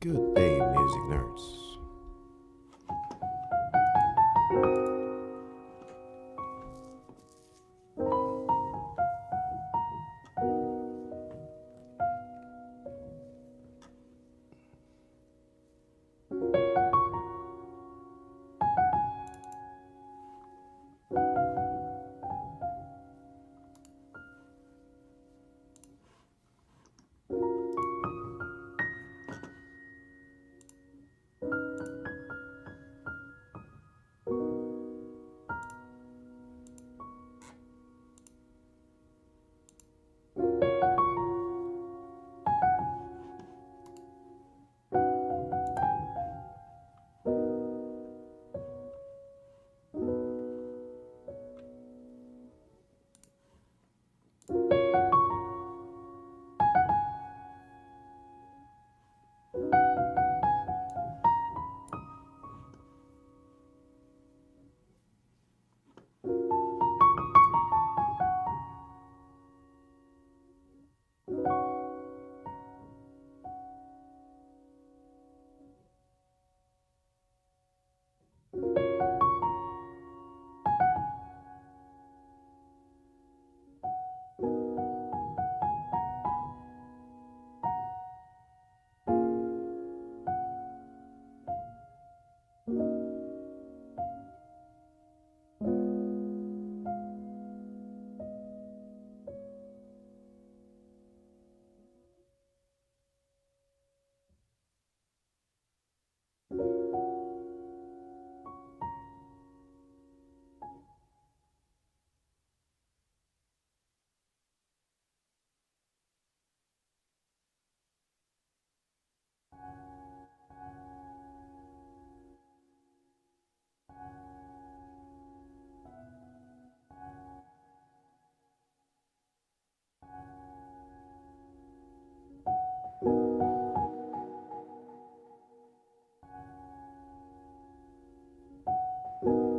Good day, music nerds. Oops.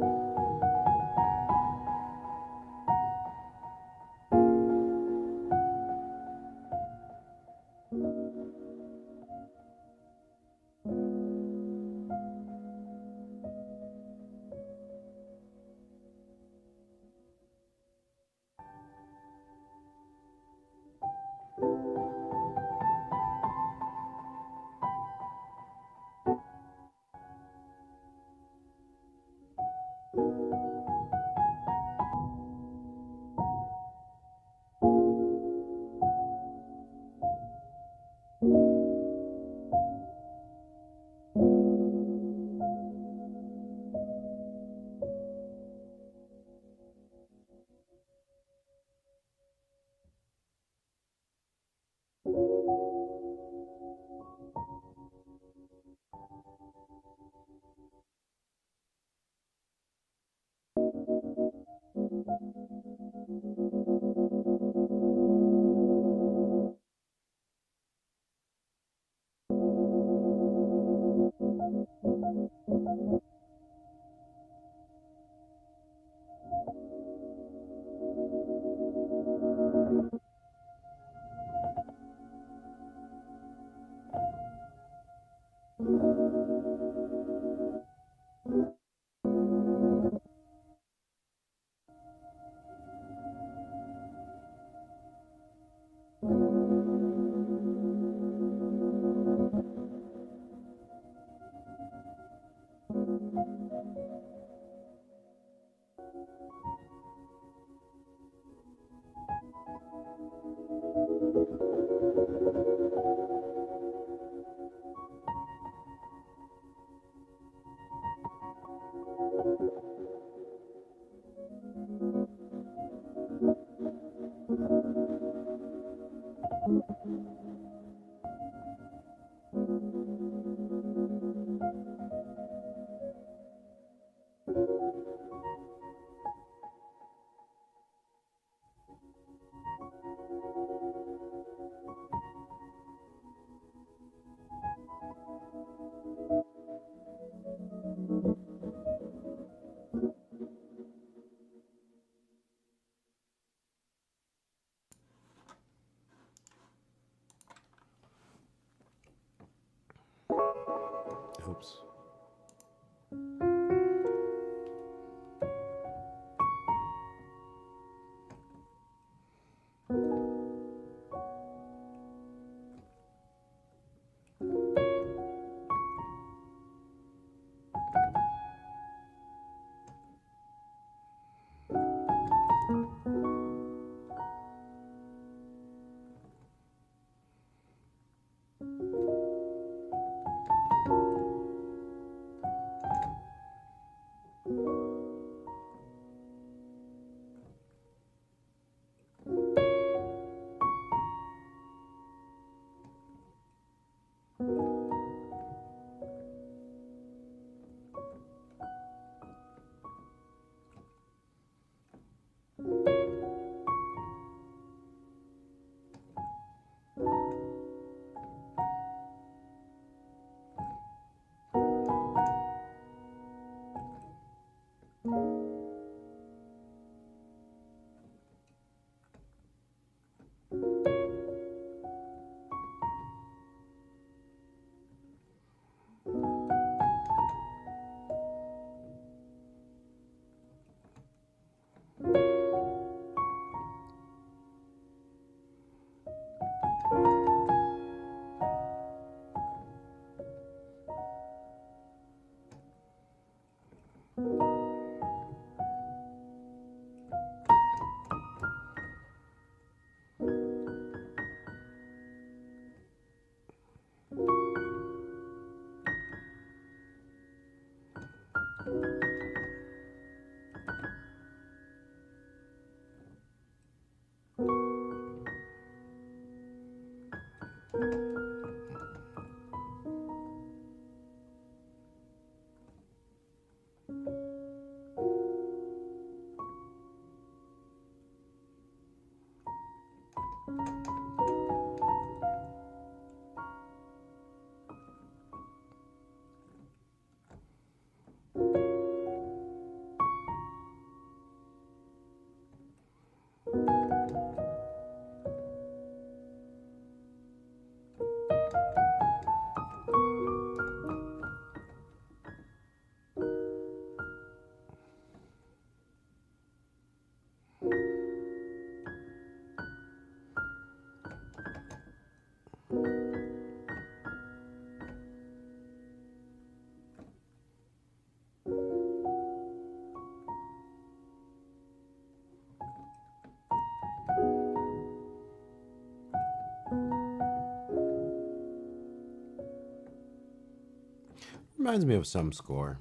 Reminds me of some score.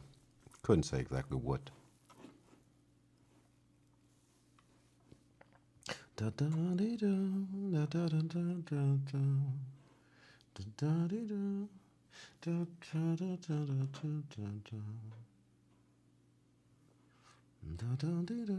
Couldn't say exactly what. Da da dee da da da da da da da da da dee da da da da da da da da da dee da.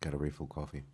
Got a refill coffee.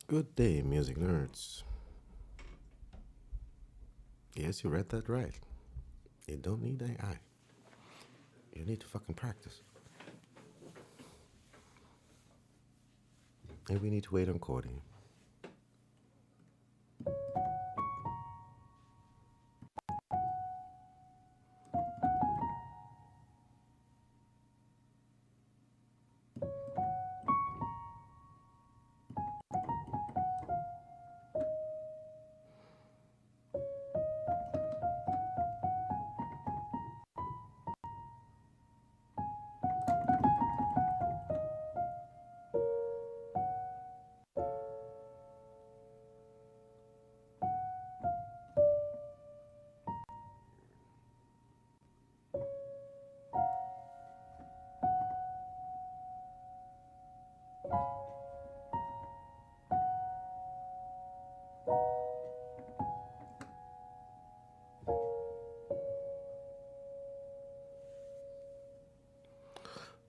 Good day, music nerds. Yes, you read that right. You don't need AI. You need to fucking practice. And we need to wait on Cordy.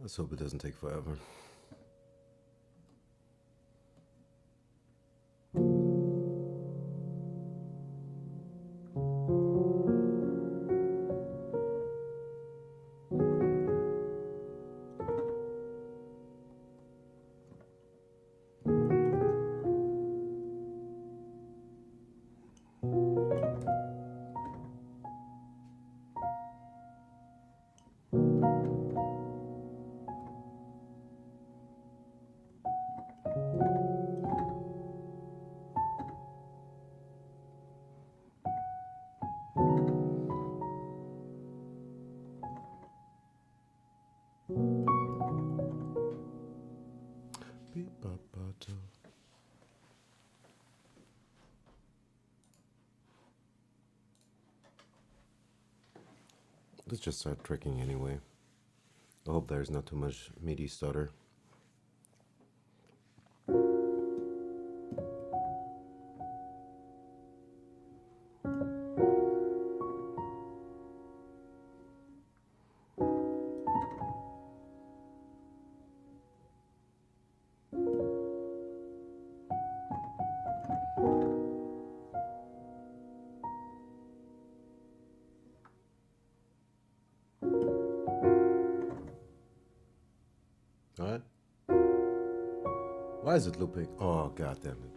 Let's hope it doesn't take forever. Let's just start tricking anyway. I hope there's not too much MIDI stutter. Alright? Why is it looping? Oh, god damn it.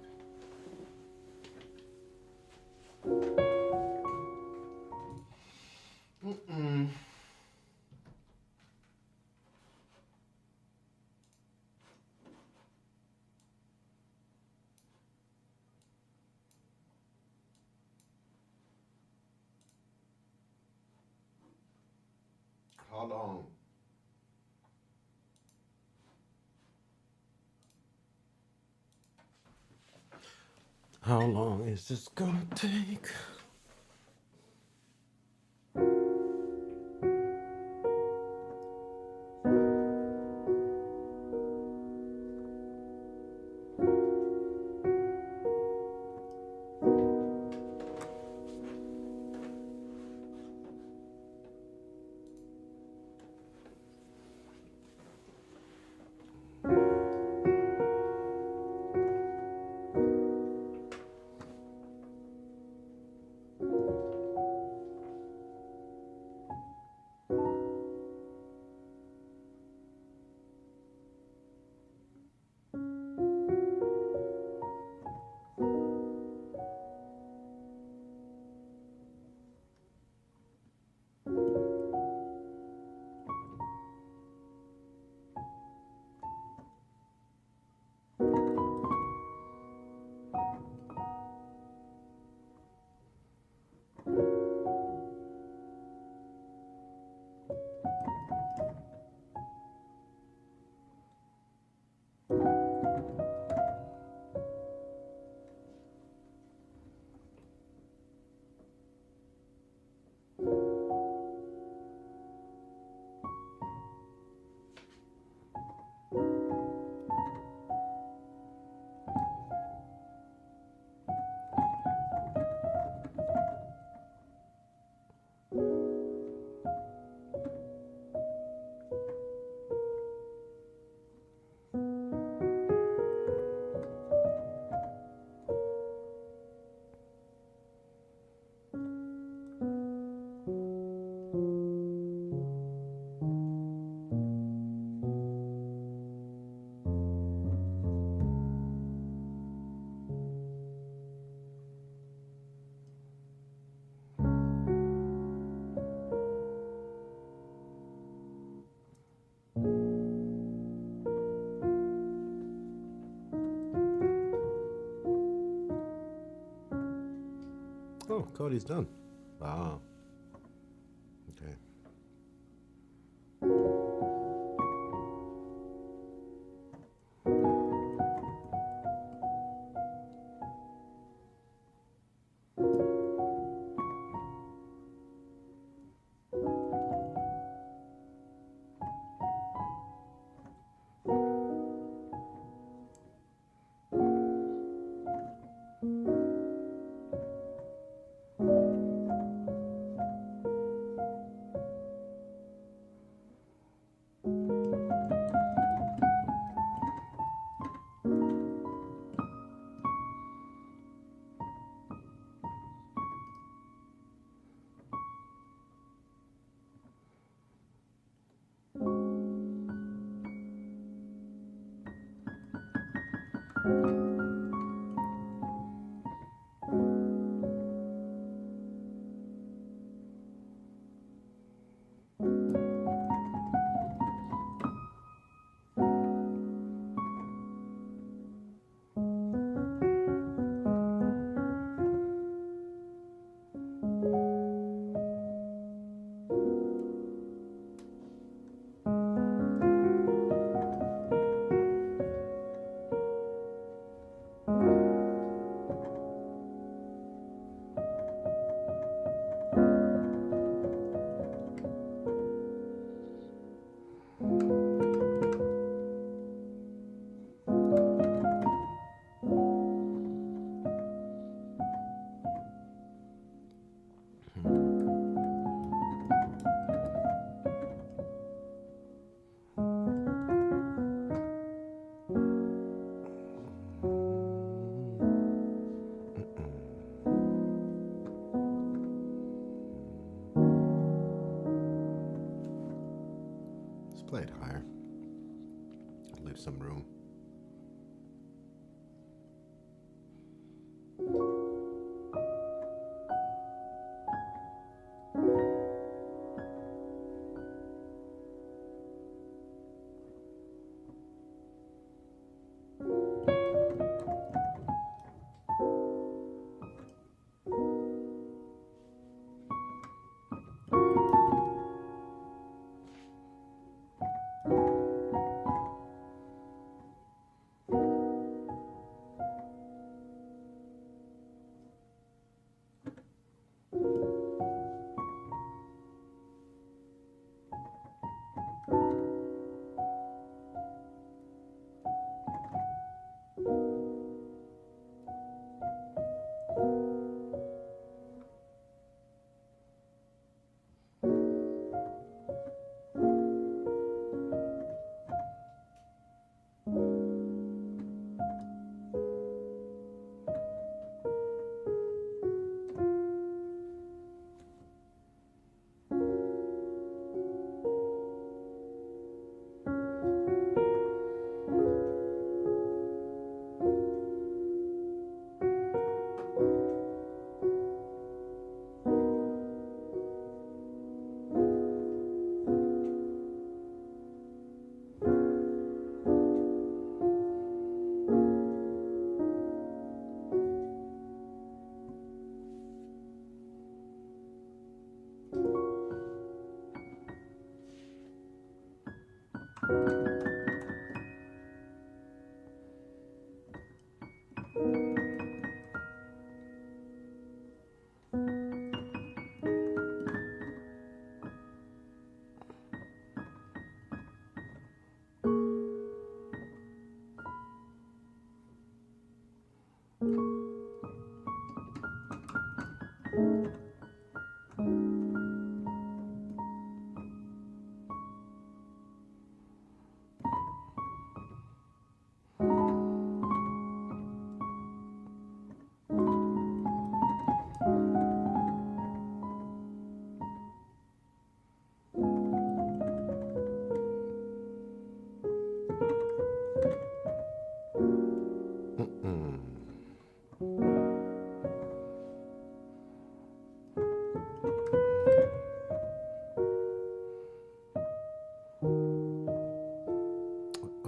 How long? How long is this gonna take? Oh, Cody's done. Wow. Okay. Let's play it higher. Leave some room.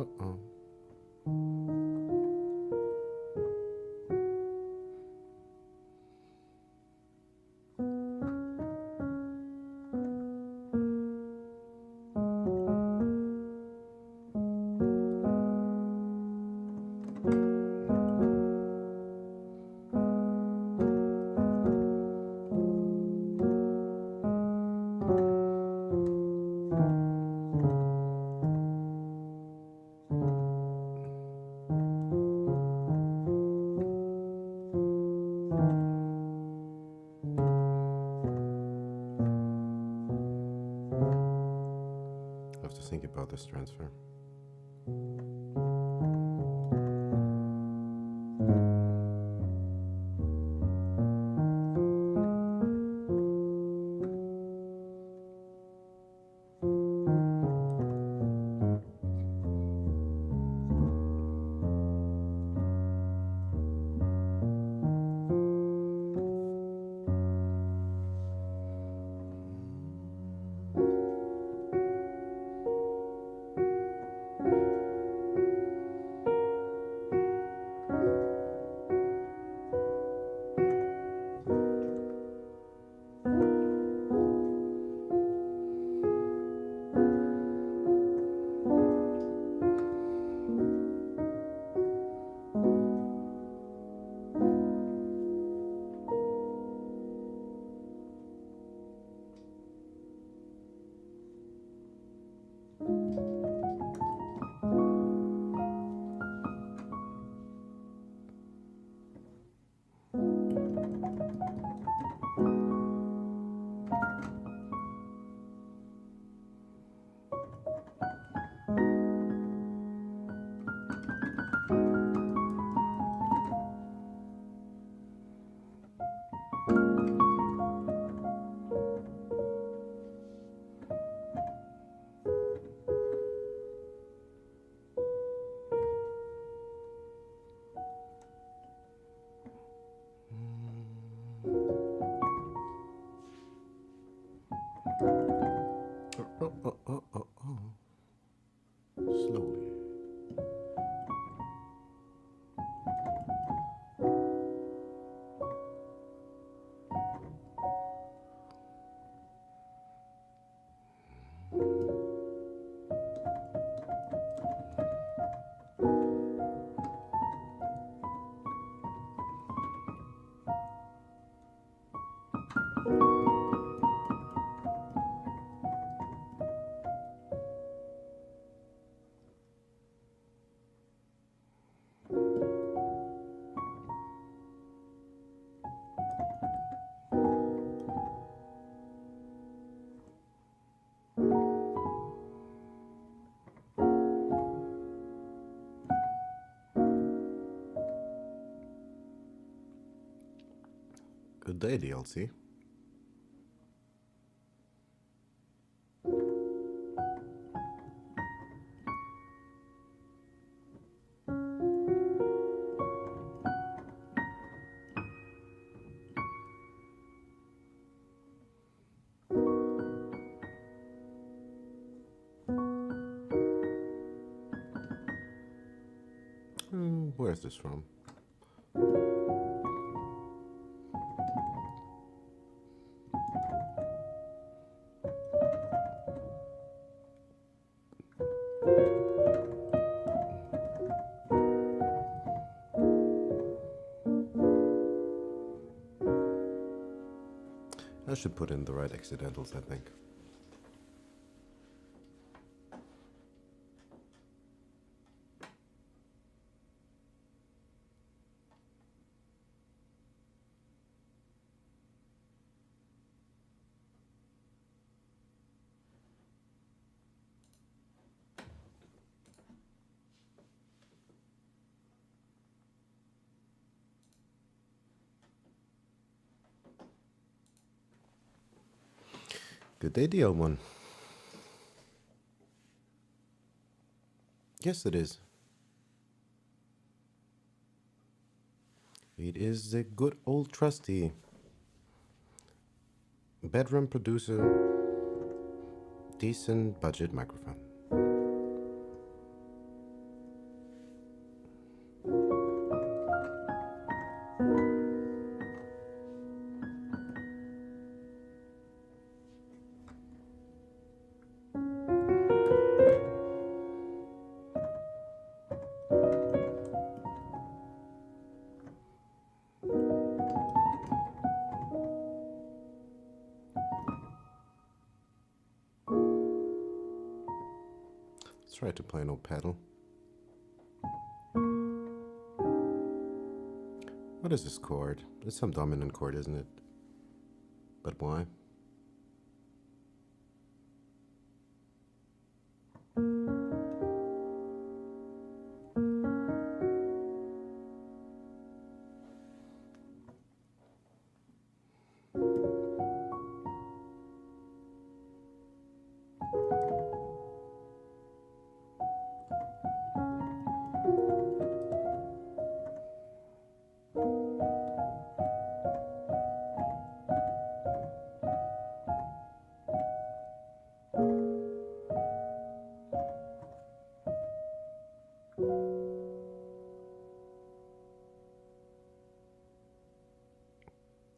Uh-oh. think about this transfer. Oh. Slowly. Good day, DLC. Where's this from? I should put in the right accidentals, I think. Good day, DL1. Yes, it is. It is the good old trusty bedroom producer, decent budget microphone. Let's try to play no pedal. What is this chord? It's some dominant chord, isn't it? But why?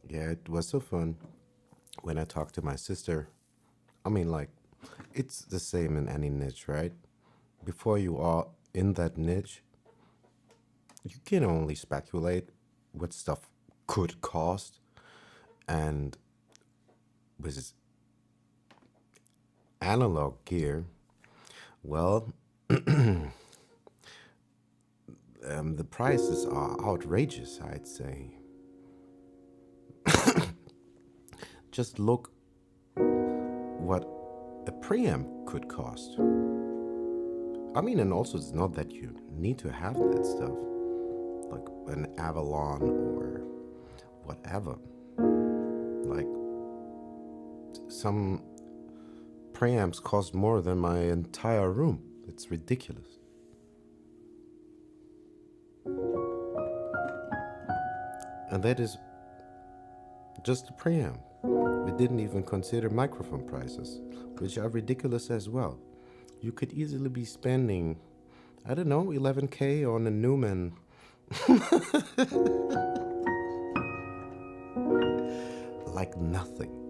Yeah, it was so fun when I talked to my sister. I mean, like, it's the same in any niche, right? Before you are in that niche, you can only speculate what stuff could cost. And with analog gear, well, the prices are outrageous, I'd say. Just look what a preamp could cost. I mean, and also it's not that you need to have that stuff, like an Avalon or whatever. Like some preamps cost more than my entire room. It's ridiculous. And that is just a preamp. We didn't even consider microphone prices, which are ridiculous as well. You could easily be spending, I don't know, 11K on a Newman. Like nothing.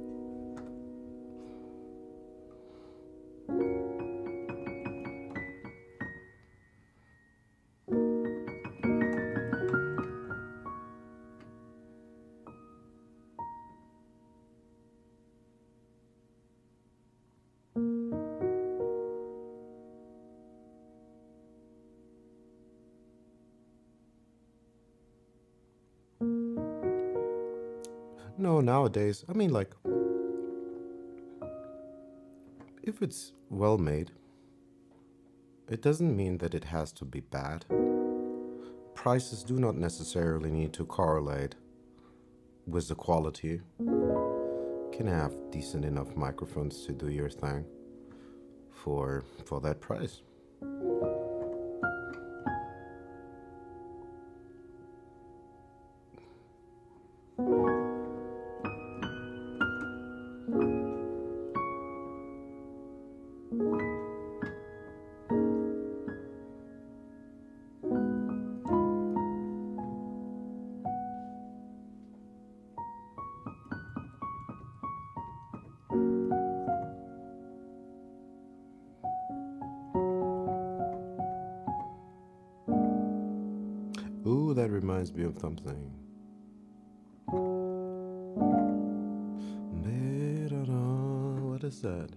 No, nowadays, I mean, like, if it's well made, it doesn't mean that it has to be bad. Prices do not necessarily need to correlate with the quality. You can have decent enough microphones to do your thing for that price. Ooh, that reminds me of something. What is that?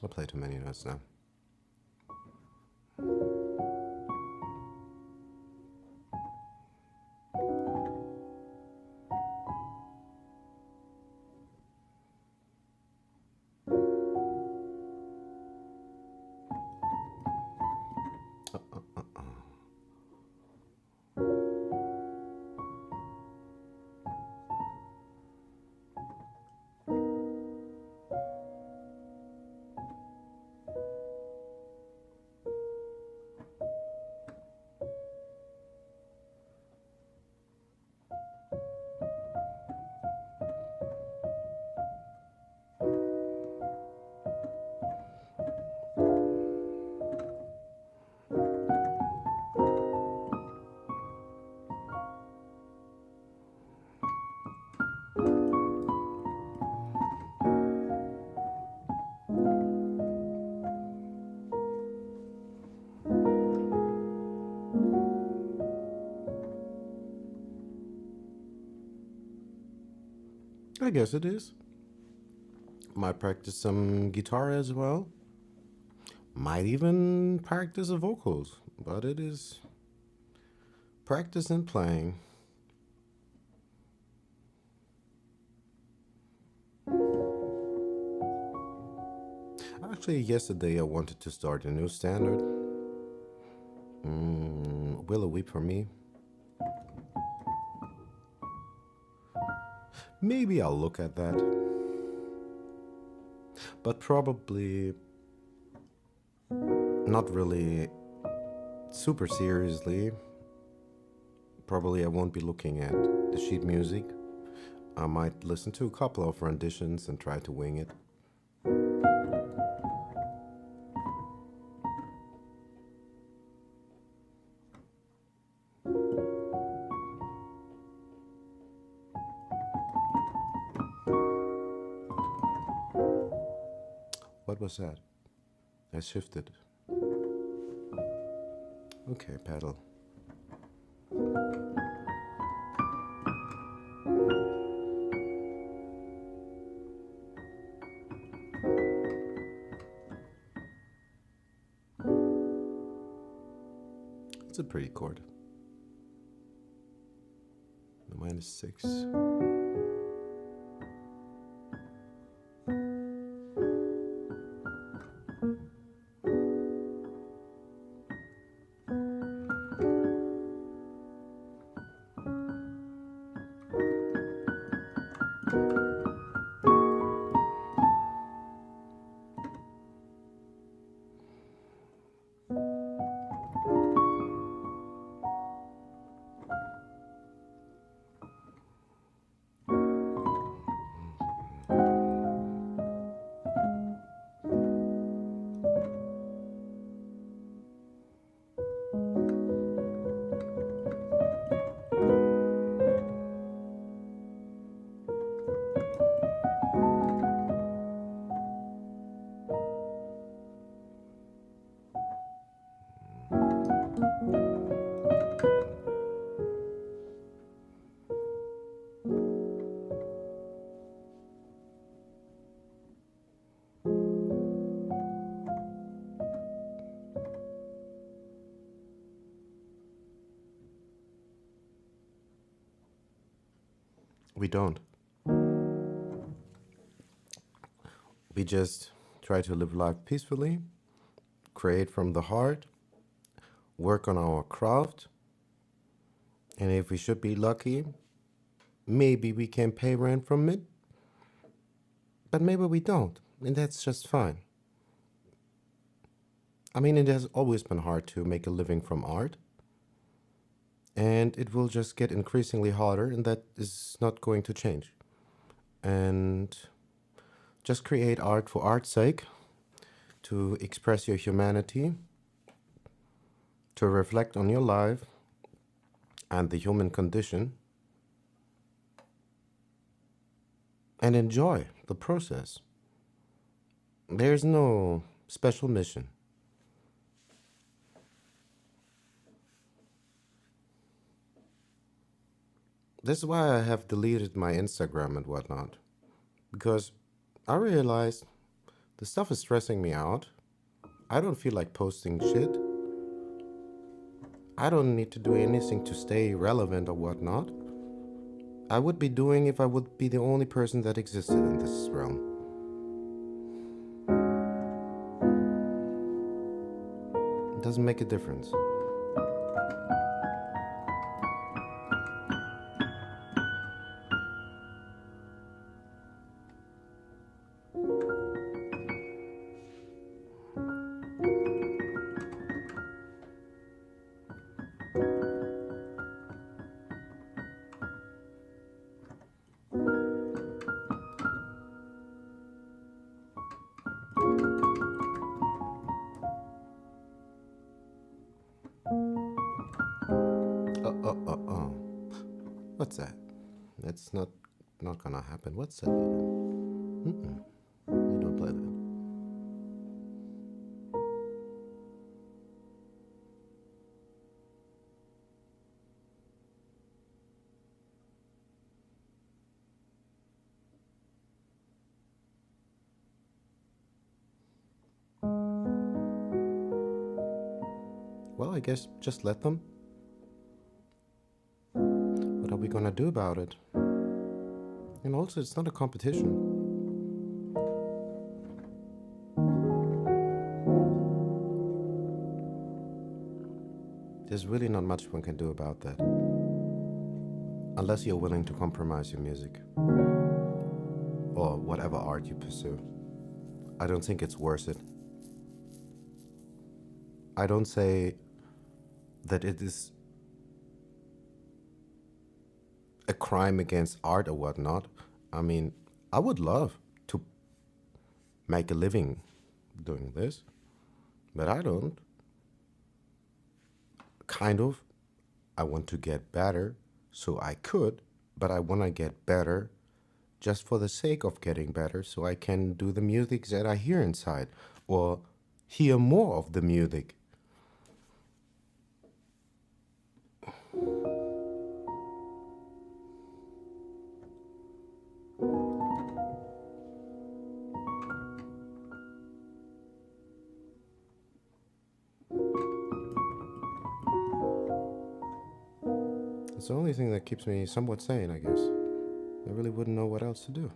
I'll play too many notes now. I guess it is. Might practice some guitar as well. Might even practice the vocals, but it is Practice and playing. Actually, yesterday I wanted to start a new standard. Will a weep for me? Maybe I'll look at that. But probably not really super seriously. Probably I won't be looking at the sheet music. I might listen to a couple of renditions and try to wing it. What was that? I shifted. Okay, pedal. It's a pretty chord. The -6. We don't. We just try to live life peacefully, create from the heart, work on our craft, and if we should be lucky, maybe we can pay rent from it, but maybe we don't, and that's just fine. I mean, it has always been hard to make a living from art, and it will just get increasingly harder, and that is not going to change. And just create art for art's sake, to express your humanity, to reflect on your life and the human condition, and enjoy the process. There's no special mission. This is why I have deleted my Instagram and whatnot, because I realized the stuff is stressing me out. I don't feel like posting shit. I don't need to do anything to stay relevant or whatnot. I would be doing if I would be the only person that existed in this realm. It doesn't make a difference. Oh. What's that? That's not gonna happen. What's that? You don't play that. Well, I guess just let them. gonna do about it? And also, it's not a competition. There's really not much one can do about that. Unless you're willing to compromise your music or whatever art you pursue. I don't think it's worth it. I don't say that it is a crime against art or whatnot. I mean, I would love to make a living doing this, but I don't. Kind of. I want to get better, so I could, but I want to get better just for the sake of getting better, so I can do the music that I hear inside or hear more of the music. It's the only thing that keeps me somewhat sane, I guess. I really wouldn't know what else to do.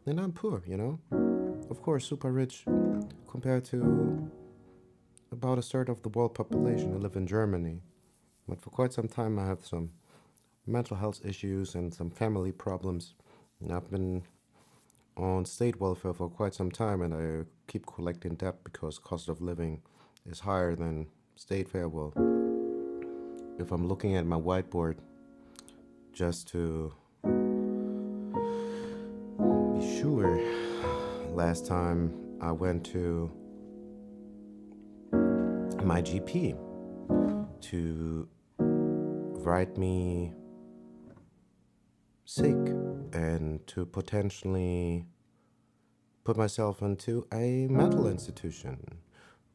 And I'm poor, you know? Of course, super rich compared to about a third of the world population. I live in Germany. But for quite some time, I have some mental health issues and some family problems. And I've been on state welfare for quite some time, and I keep collecting debt because cost of living is higher than state fare. Well, if I'm looking at my whiteboard just to be sure, last time I went to my GP to write me sick and to potentially put myself into a mental institution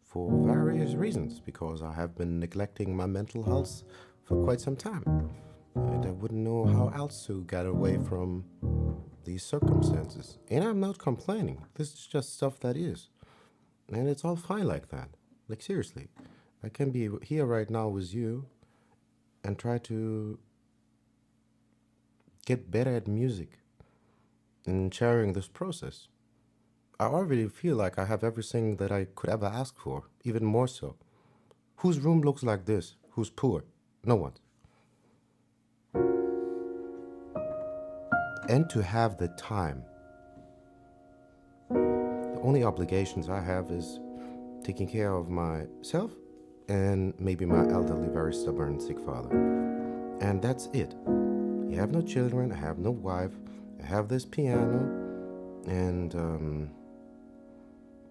for various reasons, because I have been neglecting my mental health for quite some time. And I wouldn't know how else to get away from these circumstances. And I'm not complaining. This is just stuff that is. And it's all fine like that. Like, seriously. I can be here right now with you and try to get better at music and sharing this process. I already feel like I have everything that I could ever ask for, even more so. Whose room looks like this? Who's poor? No one. And to have the time. The only obligations I have is taking care of myself and maybe my elderly, very stubborn, sick father. And that's it. I have no children, I have no wife, I have this piano, and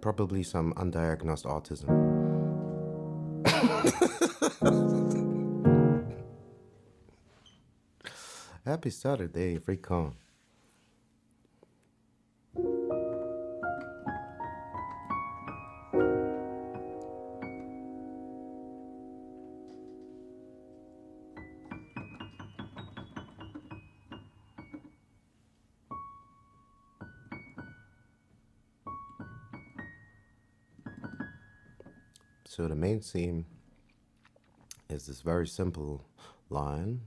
probably some undiagnosed autism. Happy Saturday, freak on. So the main theme is this very simple line.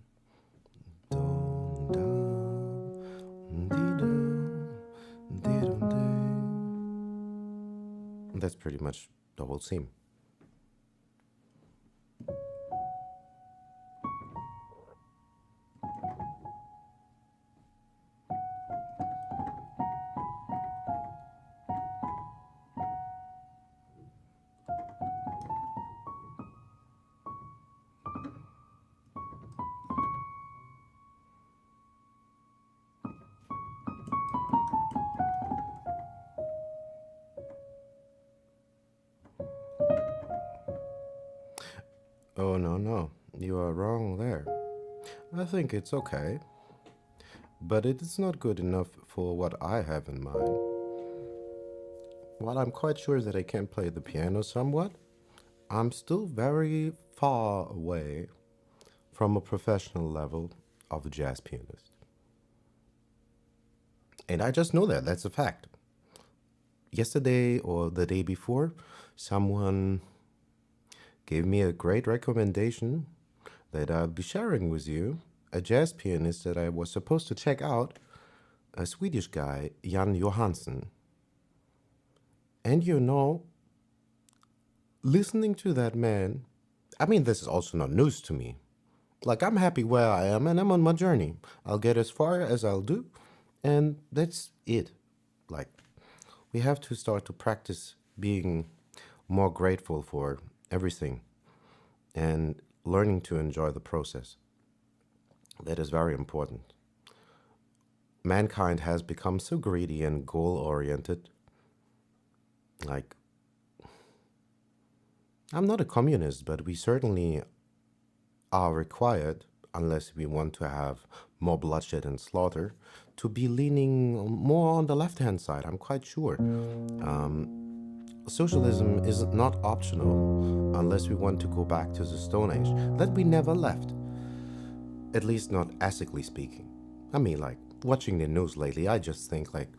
That's pretty much the whole theme. Oh, no, you are wrong there. I think it's okay, but it is not good enough for what I have in mind. While I'm quite sure that I can play the piano somewhat, I'm still very far away from a professional level of a jazz pianist. And I just know that. That's a fact. Yesterday or the day before, someone gave me a great recommendation that I'll be sharing with you. A jazz pianist that I was supposed to check out, a Swedish guy, Jan Johansson. And listening to that man, I mean, this is also not news to me. Like, I'm happy where I am and I'm on my journey. I'll get as far as I'll do, and that's it. Like, we have to start to practice being more grateful for everything and learning to enjoy the process. That is very important. Mankind has become so greedy and goal oriented. Like, I'm not a communist, but we certainly are required, unless we want to have more bloodshed and slaughter, to be leaning more on the left hand side. I'm quite sure. Socialism is not optional unless we want to go back to the Stone Age that we never left, at least not ethically speaking. I mean, like, watching the news lately, I just think, like,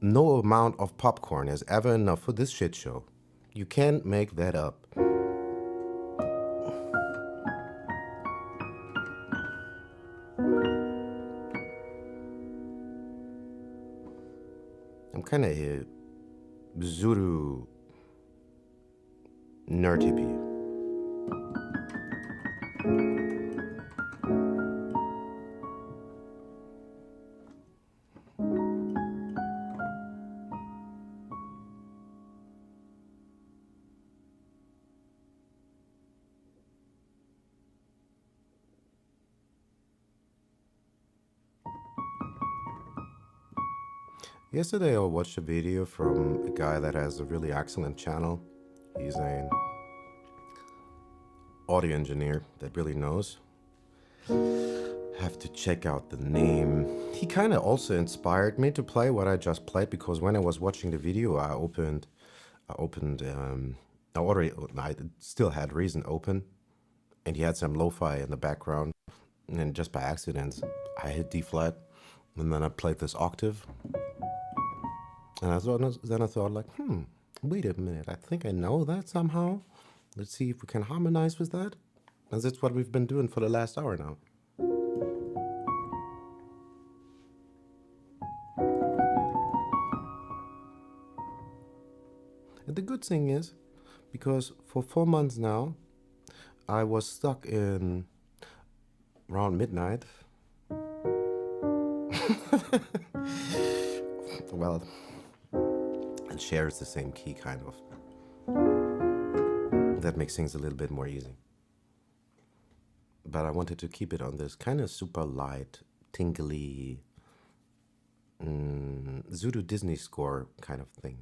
no amount of popcorn is ever enough for this shit show. You can't make that up. I'm kind of a Zuru nerd hippie. Yesterday I watched a video from a guy that has a really excellent channel. He's an audio engineer that really knows. Have to check out the name. He kind of also inspired me to play what I just played, because when I was watching the video, I still had Reason open, and he had some lo-fi in the background, and just by accident, I hit D flat, and then I played this octave, and I thought like, wait a minute, I think I know that somehow. Let's see if we can harmonize with that. And that's what we've been doing for the last hour now. And the good thing is, because for 4 months now, I was stuck in around midnight. Well, and shares the same key, kind of. That makes things a little bit more easy. But I wanted to keep it on this kind of super light, tingly, Zulu Disney score kind of thing.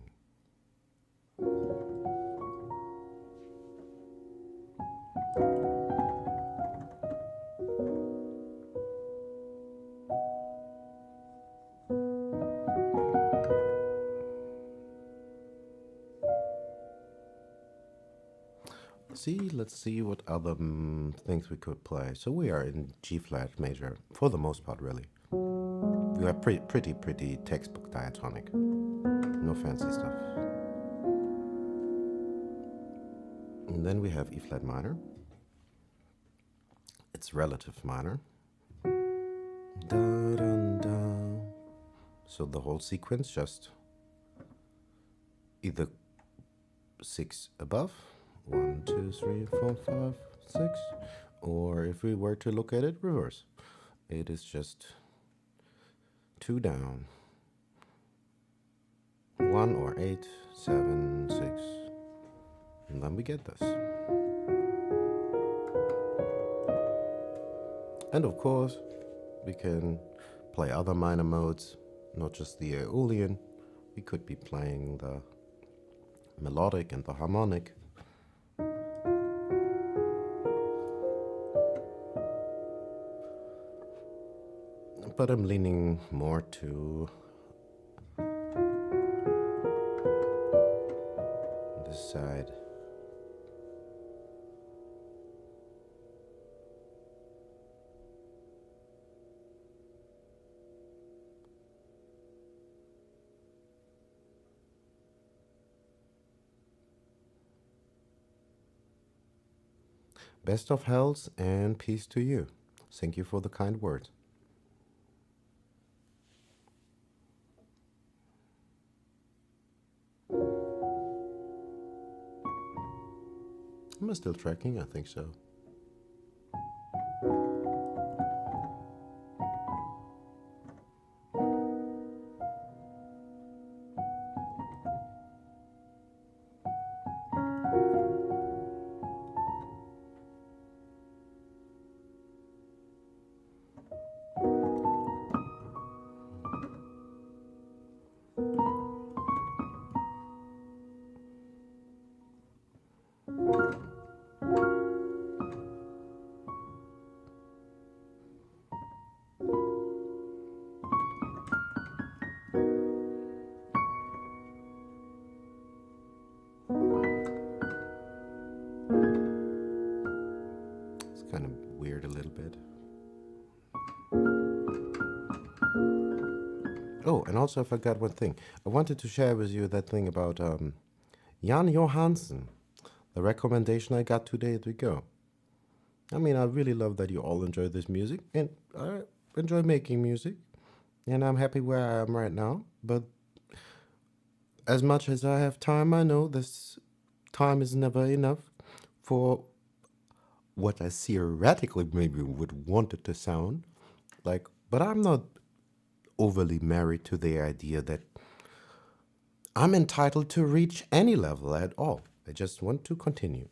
Let's see what other things we could play. So we are in G flat major for the most part, really. We are pretty textbook diatonic. No fancy stuff. And then we have E flat minor. It's relative minor. Da, da, da. So the whole sequence just either 6 above, 1, 2, 3, 4, 5, 6, or if we were to look at it reverse, it is just 2 down, 1 or 8, 7, 6, and then we get this. And of course, we can play other minor modes, not just the Aeolian. We could be playing the melodic and the harmonic. But I'm leaning more to this side. Best of health and peace to you. Thank you for the kind words. Am I still tracking? I think so. It's kind of weird a little bit. Oh, and also I forgot one thing. I wanted to share with you that thing about Jan Johansson, the recommendation I got 2 days ago. I mean, I really love that you all enjoy this music, and I enjoy making music, and I'm happy where I am right now. But as much as I have time, I know this time is never enough for what I theoretically maybe would want it to sound like. But I'm not overly married to the idea that I'm entitled to reach any level at all. I just want to continue.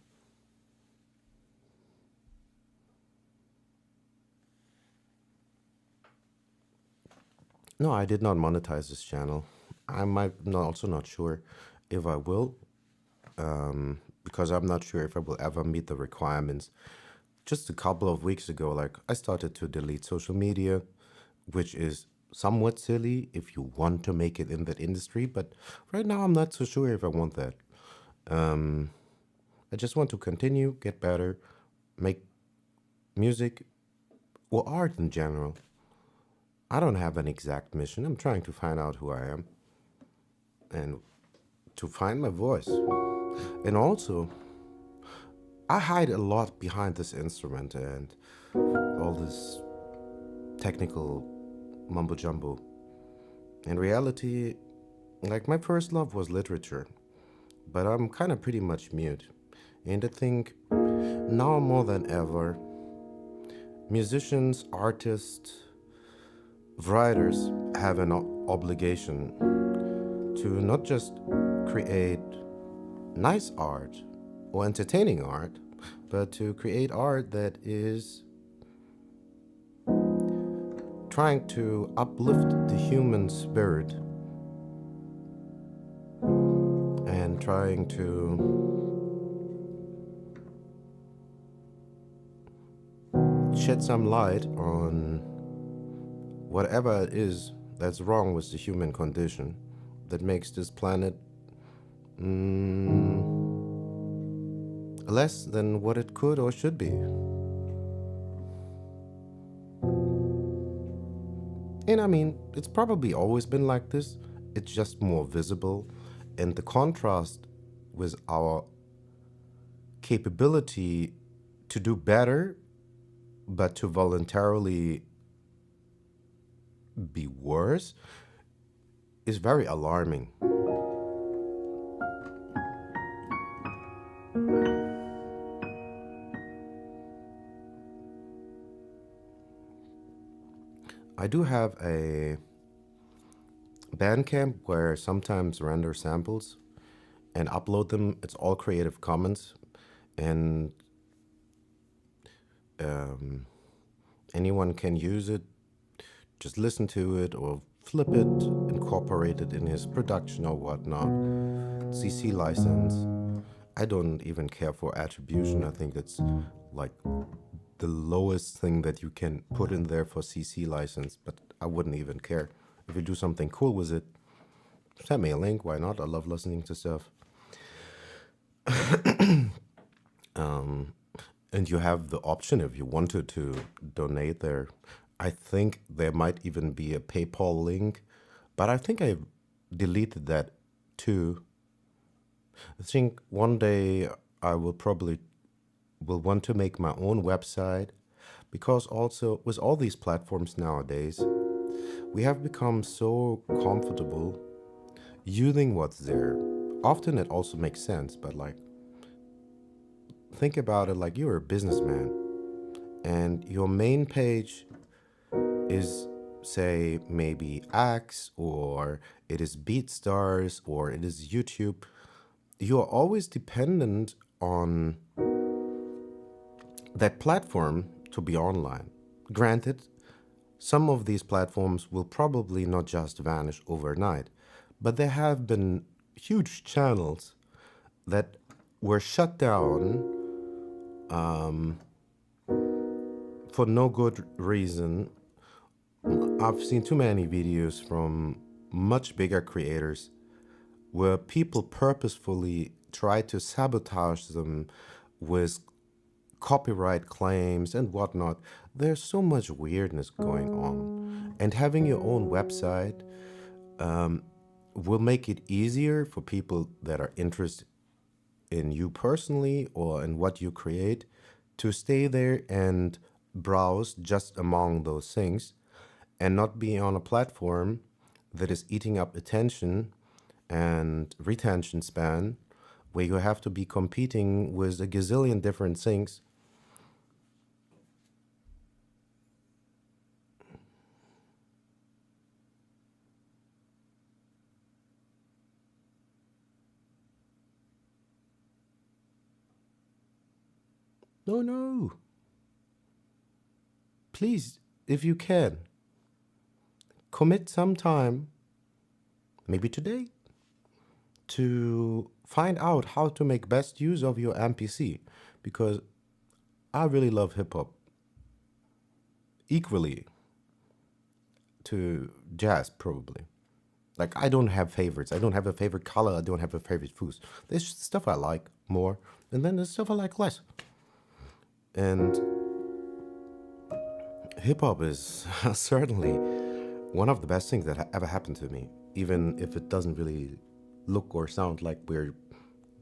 No, I did not monetize this channel. Also not sure if I will, because I'm not sure if I will ever meet the requirements. Just a couple of weeks ago, like I started to delete social media, which is somewhat silly if you want to make it in that industry. But right now, I'm not so sure if I want that. I just want to continue, get better, make music or art in general. I don't have an exact mission. I'm trying to find out who I am and to find my voice. And also, I hide a lot behind this instrument and all this technical mumbo jumbo. In reality, like my first love was literature, but I'm kind of pretty much mute. And I think now more than ever, musicians, artists, writers have an obligation to not just create nice art or entertaining art, but to create art that is trying to uplift the human spirit and trying to shed some light on whatever it is that's wrong with the human condition that makes this planet less than what it could or should be. And I mean, it's probably always been like this, it's just more visible. And the contrast with our capability to do better, but to voluntarily be worse, is very alarming. I do have a Bandcamp where I sometimes render samples and upload them. It's all Creative Commons, and anyone can use it, just listen to it or flip it, incorporate it in his production or whatnot. CC license. I don't even care for attribution. I think it's like the lowest thing that you can put in there for CC license, but I wouldn't even care. If you do something cool with it, send me a link. Why not? I love listening to stuff. And you have the option if you wanted to donate there. I think there might even be a PayPal link, but I think I deleted that too. I think one day I will probably will want to make my own website because also with all these platforms nowadays, we have become so comfortable using what's there. Often it also makes sense, but like think about it like you're a businessman and your main page is say maybe X or it is BeatStars or it is YouTube. You are always dependent on that platform to be online. Granted, some of these platforms will probably not just vanish overnight, but there have been huge channels that were shut down for no good reason. I've seen too many videos from much bigger creators where people purposefully try to sabotage them with copyright claims and whatnot. There's so much weirdness going on. And having your own website will make it easier for people that are interested in you personally or in what you create to stay there and browse just among those things and not be on a platform that is eating up attention and retention span where you have to be competing with a gazillion different things. No, no. Please, if you can, commit some time, maybe today, to find out how to make best use of your MPC because I really love hip hop equally to jazz, probably. Like, I don't have favorites. I don't have a favorite color. I don't have a favorite food. There's stuff I like more, and then there's stuff I like less. And hip hop is certainly one of the best things that ever happened to me, even if it doesn't really look or sound like we're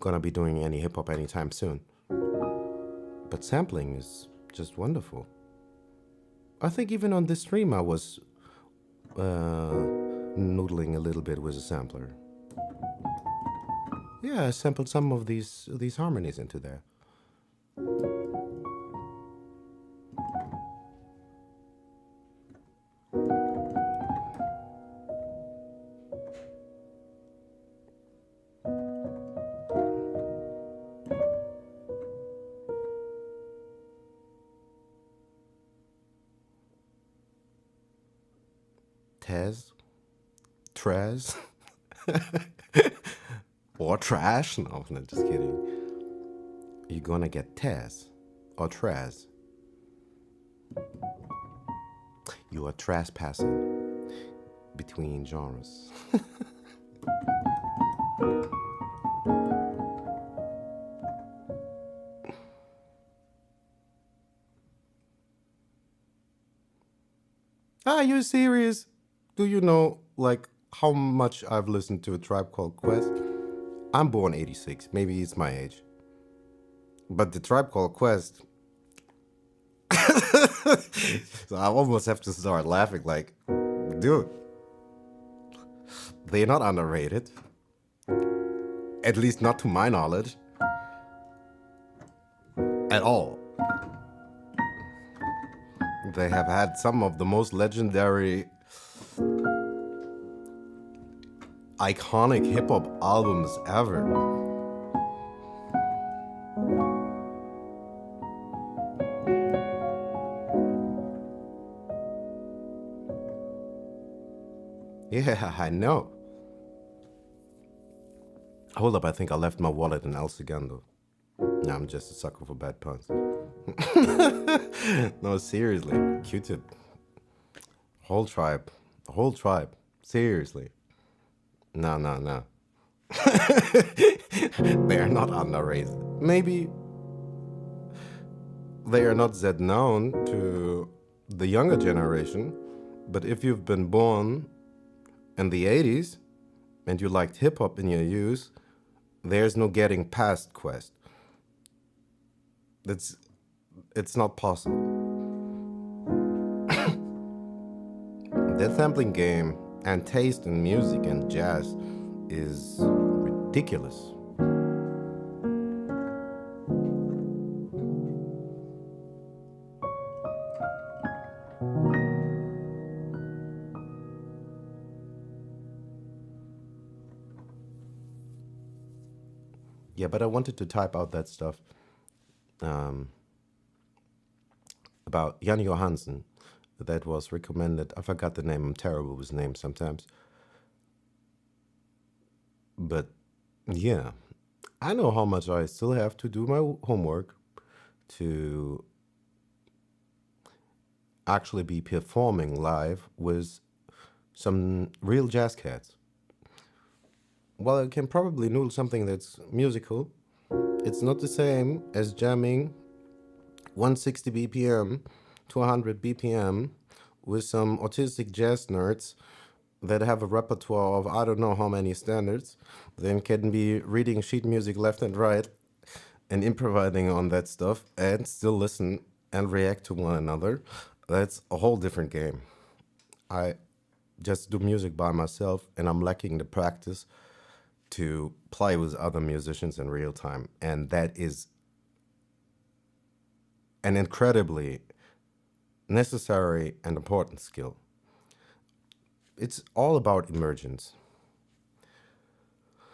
gonna be doing any hip hop anytime soon. But sampling is just wonderful. I think even on this stream I was noodling a little bit with a sampler. Yeah, I sampled some of these harmonies into there. Tez, Trez, or trash. No, I'm just kidding. You're gonna get Tez or Trez. You are trespassing between genres. Are you serious? Do you know like how much I've listened to A Tribe Called Quest? I'm born 86. Maybe it's my age. But The Tribe Called Quest. So I almost have to start laughing like, dude, they're not underrated. At least not to my knowledge. At all. They have had some of the most legendary, iconic hip hop albums ever. Yeah, I know. Hold up, I think I left my wallet in El Segundo. Nah, I'm just a sucker for bad puns. No, seriously. Q-Tip. Whole tribe. The whole tribe. Seriously. No, no, no. They are not underrated. Maybe they are not that known to the younger generation, but if you've been born in the 80s and you liked hip hop in your youth, there's no getting past Quest. It's it's not possible. The sampling game and taste in music and jazz is ridiculous. Yeah, but I wanted to type out that stuff um, about Jan Johansen that was recommended. I forgot the name. I'm terrible with names sometimes. But yeah, I know how much I still have to do my homework to actually be performing live with some real jazz cats. Well, I can probably noodle something that's musical. It's not the same as jamming 160 BPM to 100 BPM with some autistic jazz nerds that have a repertoire of I don't know how many standards, then can be reading sheet music left and right and improvising on that stuff and still listen and react to one another. That's a whole different game. I just do music by myself and I'm lacking the practice to play with other musicians in real time. And that is an incredibly necessary and important skill. It's all about emergence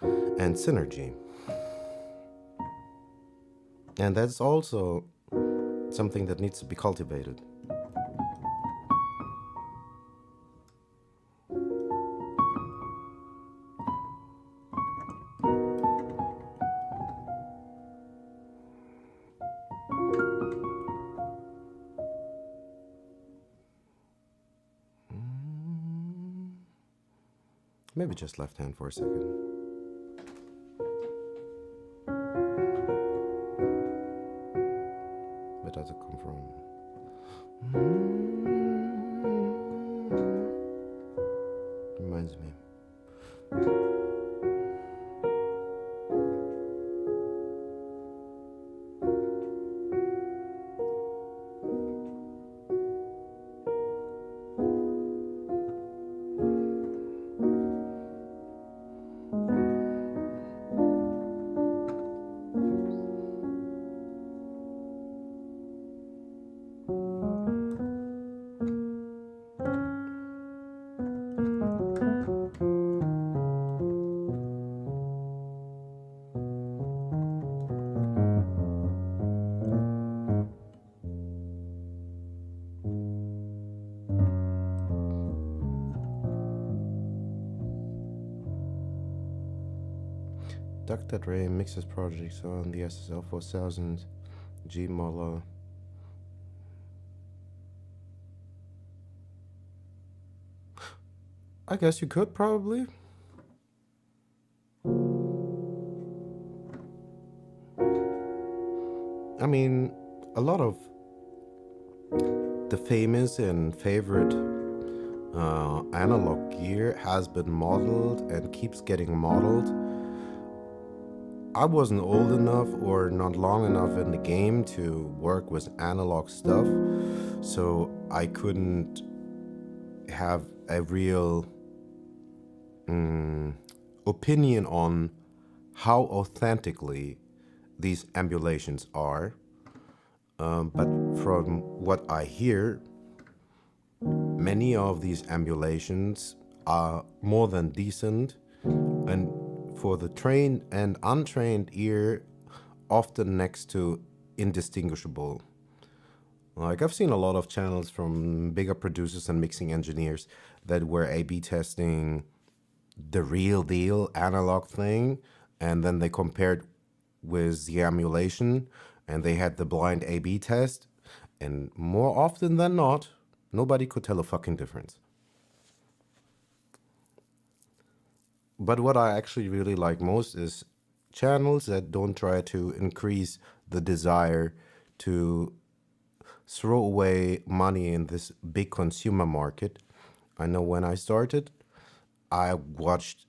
and synergy. And that's also something that needs to be cultivated. Maybe just left hand for a second. Where does it come from? Reminds me. Dr. Dre mixes projects on the SSL 4000 G Moller. I guess you could probably. I mean, a lot of the famous and favorite analog gear has been modeled and keeps getting modeled. I wasn't old enough or not long enough in the game to work with analog stuff, so I couldn't have a real opinion on how authentically these emulations are. But from what I hear, many of these emulations are more than decent, and for the trained and untrained ear, often next to indistinguishable. Like, I've seen a lot of channels from bigger producers and mixing engineers that were A/B testing the real deal analog thing, and then they compared with the emulation, and they had the blind A/B test, and more often than not, nobody could tell a fucking difference. But what I actually really like most is channels that don't try to increase the desire to throw away money in this big consumer market. I know when I started, I watched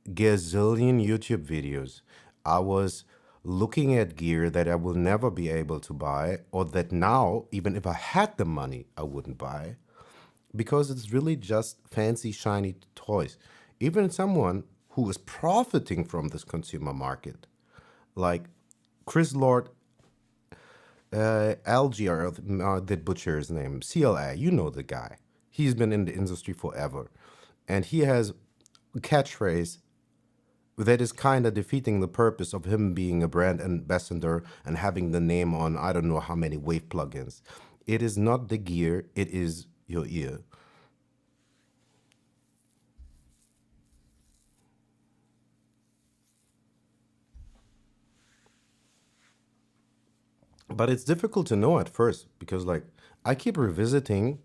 gazillion YouTube videos. I was looking at gear that I will never be able to buy, or that now, even if I had the money, I wouldn't buy, because it's really just fancy, shiny toys. Even someone who is profiting from this consumer market, like Chris Lord, Algier, did butcher his name, CLA, you know the guy. He's been in the industry forever. And he has a catchphrase that is kind of defeating the purpose of him being a brand ambassador and having the name on I don't know how many Wave plugins. It is not the gear, it is your ear. But it's difficult to know at first because, like, I keep revisiting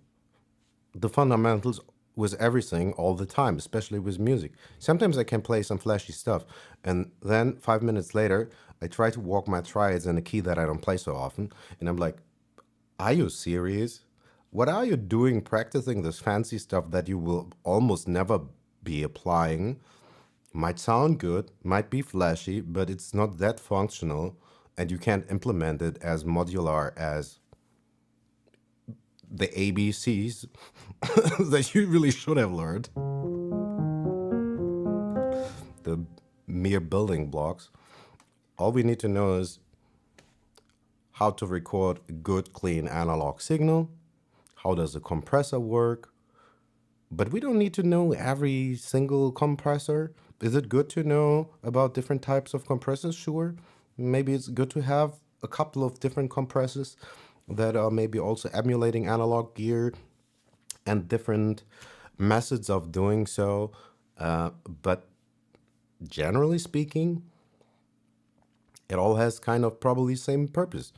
the fundamentals with everything all the time, especially with music. Sometimes I can play some flashy stuff, and then 5 minutes later, I try to walk my triads in a key that I don't play so often, and I'm like, are you serious? What are you doing practicing this fancy stuff that you will almost never be applying? Might sound good, might be flashy, but it's not that functional, and you can't implement it as modular as the ABCs that you really should have learned, the mere building blocks. All we need to know is how to record a good, clean analog signal, how does a compressor work, but we don't need to know every single compressor. Is it good to know about different types of compressors? Sure. Maybe it's good to have a couple of different compressors that are maybe also emulating analog gear and different methods of doing so. But generally speaking, it all has kind of probably same purpose.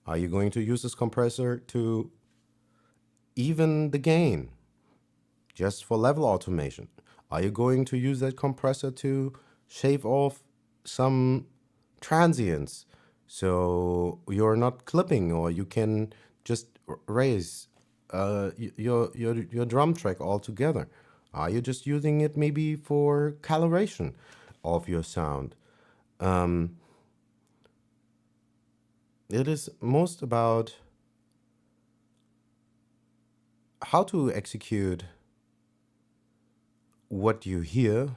Are you going to use this compressor to even the gain just for level automation? Are you going to use that compressor to shave off some transients so you're not clipping, or you can just raise your drum track altogether? Are you just using it maybe for calibration of your sound? It is most about how to execute what you hear.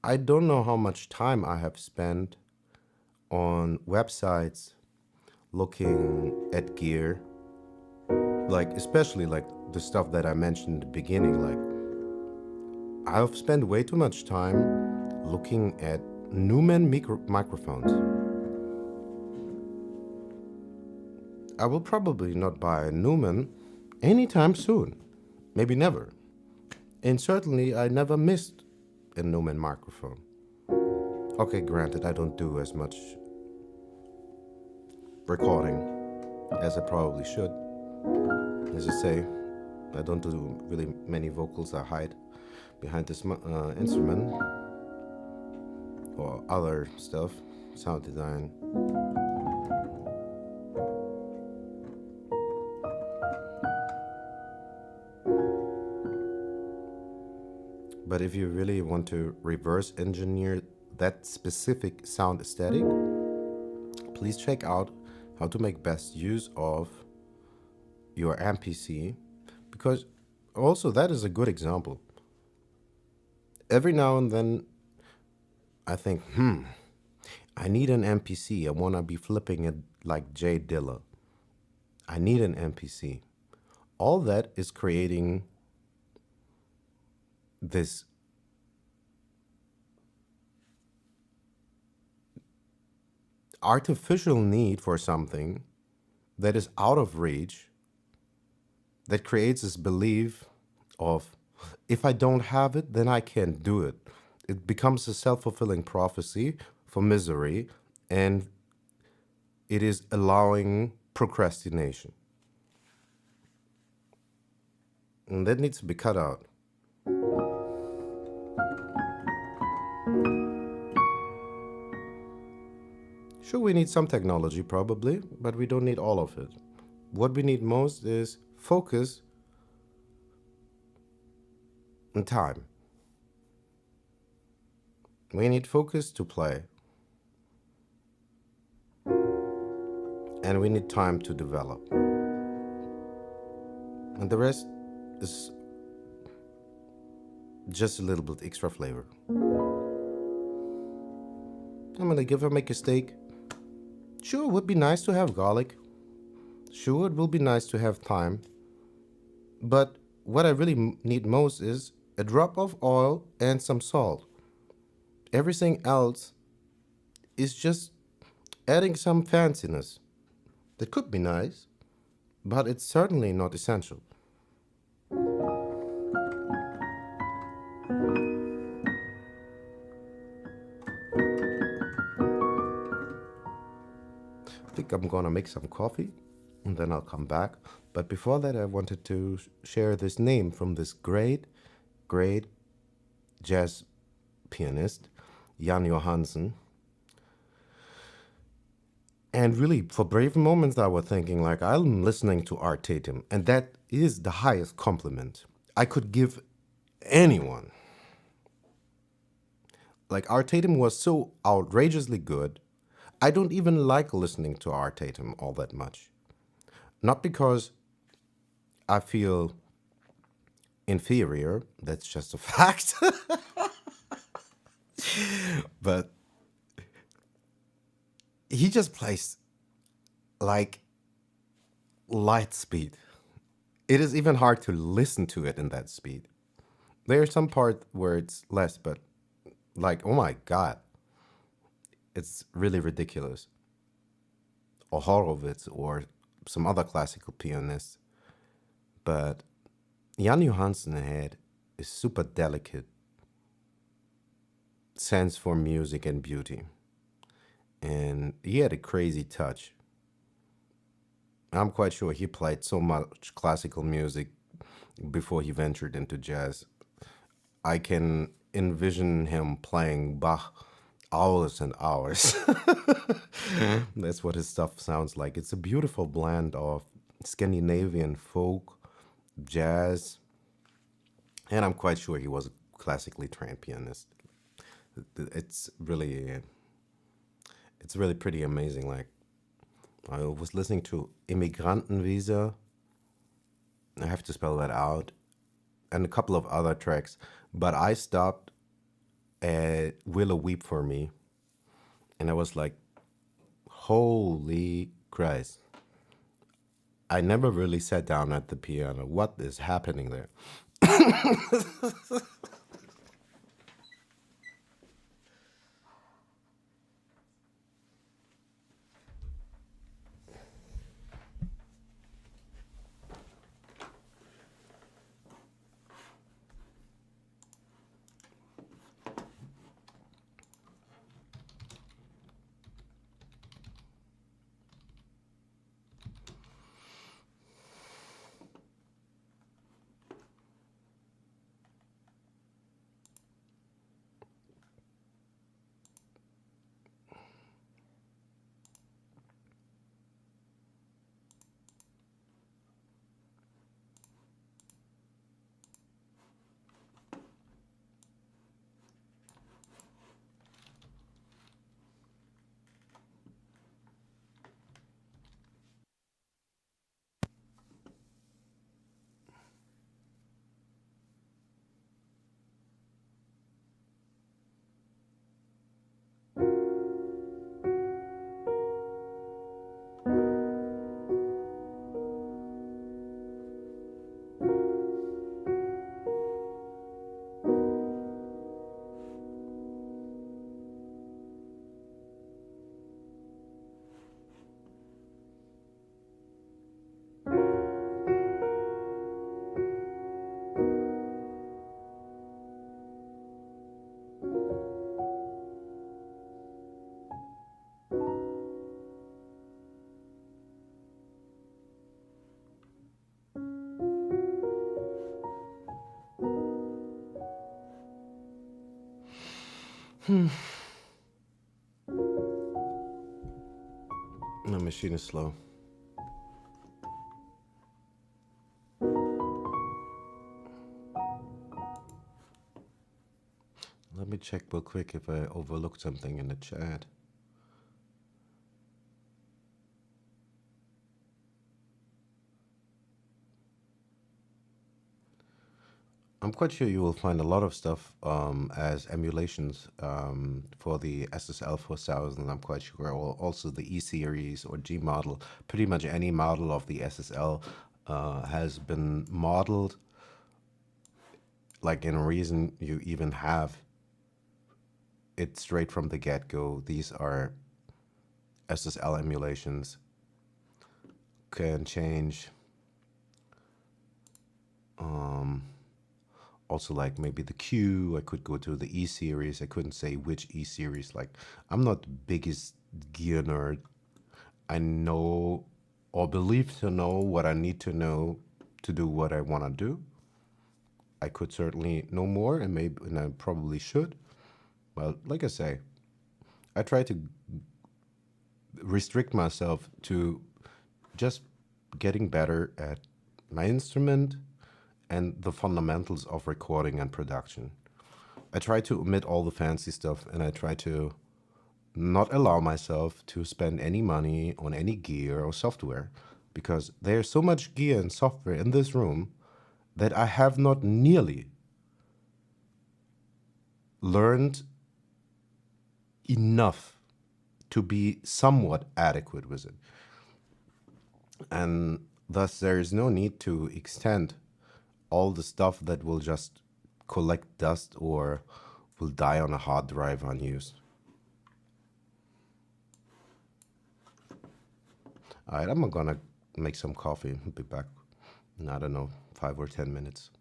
I don't know how much time I have spent on websites looking at gear, like especially like the stuff that I mentioned in the beginning. Like, I've spent way too much time looking at Neumann microphones. I will probably not buy a Neumann anytime soon, maybe never. And certainly I never missed a Neumann microphone. Okay, granted, I don't do as much recording as I probably should. As I say, I don't do really many vocals. I hide behind this instrument or other stuff, sound design. But if you really want to reverse engineer that specific sound aesthetic, please check out how to make best use of your MPC, because also that is a good example. Every now and then I think, I need an MPC. I want to be flipping it like Jay Dilla. I need an MPC. All that is creating this artificial need for something that is out of reach, that creates this belief of, if I don't have it, then I can't do it. It becomes a self-fulfilling prophecy for misery, and it is allowing procrastination. And that needs to be cut out. Sure, we need some technology probably, but we don't need all of it. What we need most is focus and time. We need focus to play, and we need time to develop. And the rest is just a little bit extra flavor. I'm gonna give her make a steak. Sure, it would be nice to have garlic. Sure, it will be nice to have thyme. But what I really need most is a drop of oil and some salt. Everything else is just adding some fanciness. That could be nice, but it's certainly not essential. I think I'm gonna make some coffee and then I'll come back. But before that, I wanted to share this name from this great, great jazz pianist, Jan Johansen. And really, for brave moments, I was thinking, like, I'm listening to Art Tatum, and that is the highest compliment I could give anyone. Like, Art Tatum was so outrageously good, I don't even like listening to Art Tatum all that much. Not because I feel inferior, that's just a fact, but he just plays like light speed. It is even hard to listen to it in that speed. There are some parts where it's less, but like, oh my God, it's really ridiculous. Or Horowitz or some other classical pianists. But Jan Johansen had a super delicate sense for music and beauty. And he had a crazy touch. I'm quite sure he played so much classical music before he ventured into jazz. I can envision him playing Bach hours and hours. That's what his stuff sounds like. It's a beautiful blend of Scandinavian folk, jazz, and I'm quite sure he was a classically trained pianist. It's really, it's really pretty amazing. Like, I was listening to Immigrantenvisa. I have to spell that out, and a couple of other tracks, but I stopped at Willow Weep for Me, and I was like, holy Christ. I never really sat down at the piano. What is happening there? My machine is slow. Let me check real quick if I overlooked something in the chat. I'm quite sure you will find a lot of stuff as emulations for the SSL 4000. I'm quite sure also the E series or G model, pretty much any model of the SSL has been modeled. Like in Reason, you even have it straight from the get-go. These are SSL emulations. Can change. Also, like maybe the Q, I could go to the E series. I couldn't say which E series. Like, I'm not the biggest gear nerd. I know or believe to know what I need to know to do what I want to do. I could certainly know more, and I probably should. But like I say, I try to restrict myself to just getting better at my instrument and the fundamentals of recording and production. I try to omit all the fancy stuff, and I try to not allow myself to spend any money on any gear or software, because there's so much gear and software in this room that I have not nearly learned enough to be somewhat adequate with it. And thus there is no need to extend all the stuff that will just collect dust or will die on a hard drive unused. All right, I'm gonna make some coffee. I'll be back in, I don't know, 5 or 10 minutes.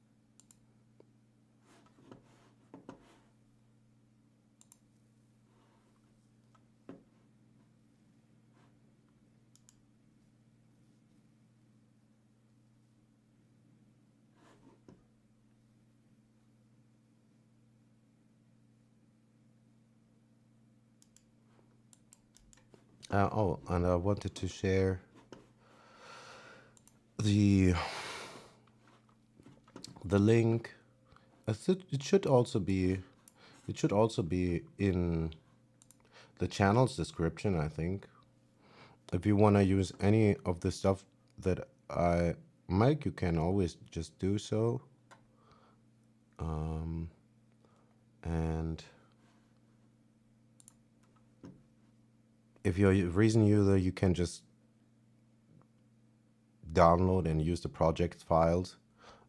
Oh, and I wanted to share the link. It should also be in the channel's description, I think. If you want to use any of the stuff that I make, you can always just do so. And if you're a Reason user, you can just download and use the project files.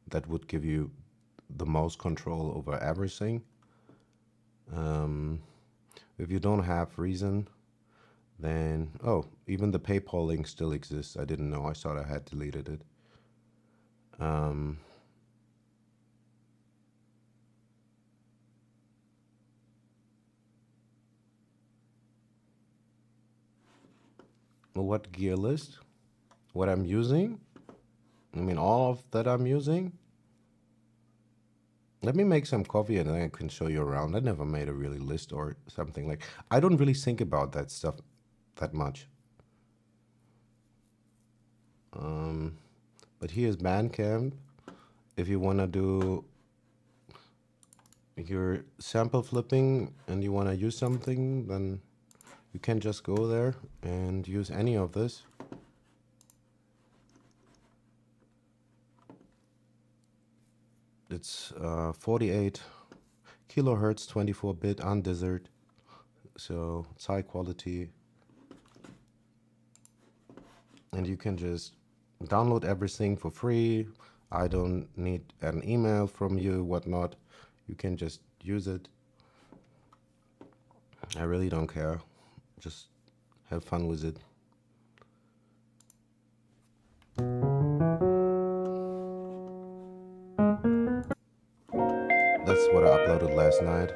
That would give you the most control over everything. If you don't have Reason, then, oh, even the PayPal link still exists. I didn't know. I thought I had deleted it. What gear list? What I'm using? I mean, all of that I'm using? Let me make some coffee and then I can show you around. I never made a really list or something. Like, I don't really think about that stuff that much. But here's Bandcamp. If you want to do your sample flipping and you want to use something, then you can just go there and use any of this. It's 48 kilohertz, 24-bit, undesert, so it's high quality. And you can just download everything for free. I don't need an email from you, whatnot. You can just use it. I really don't care. Just have fun with it. That's what I uploaded last night.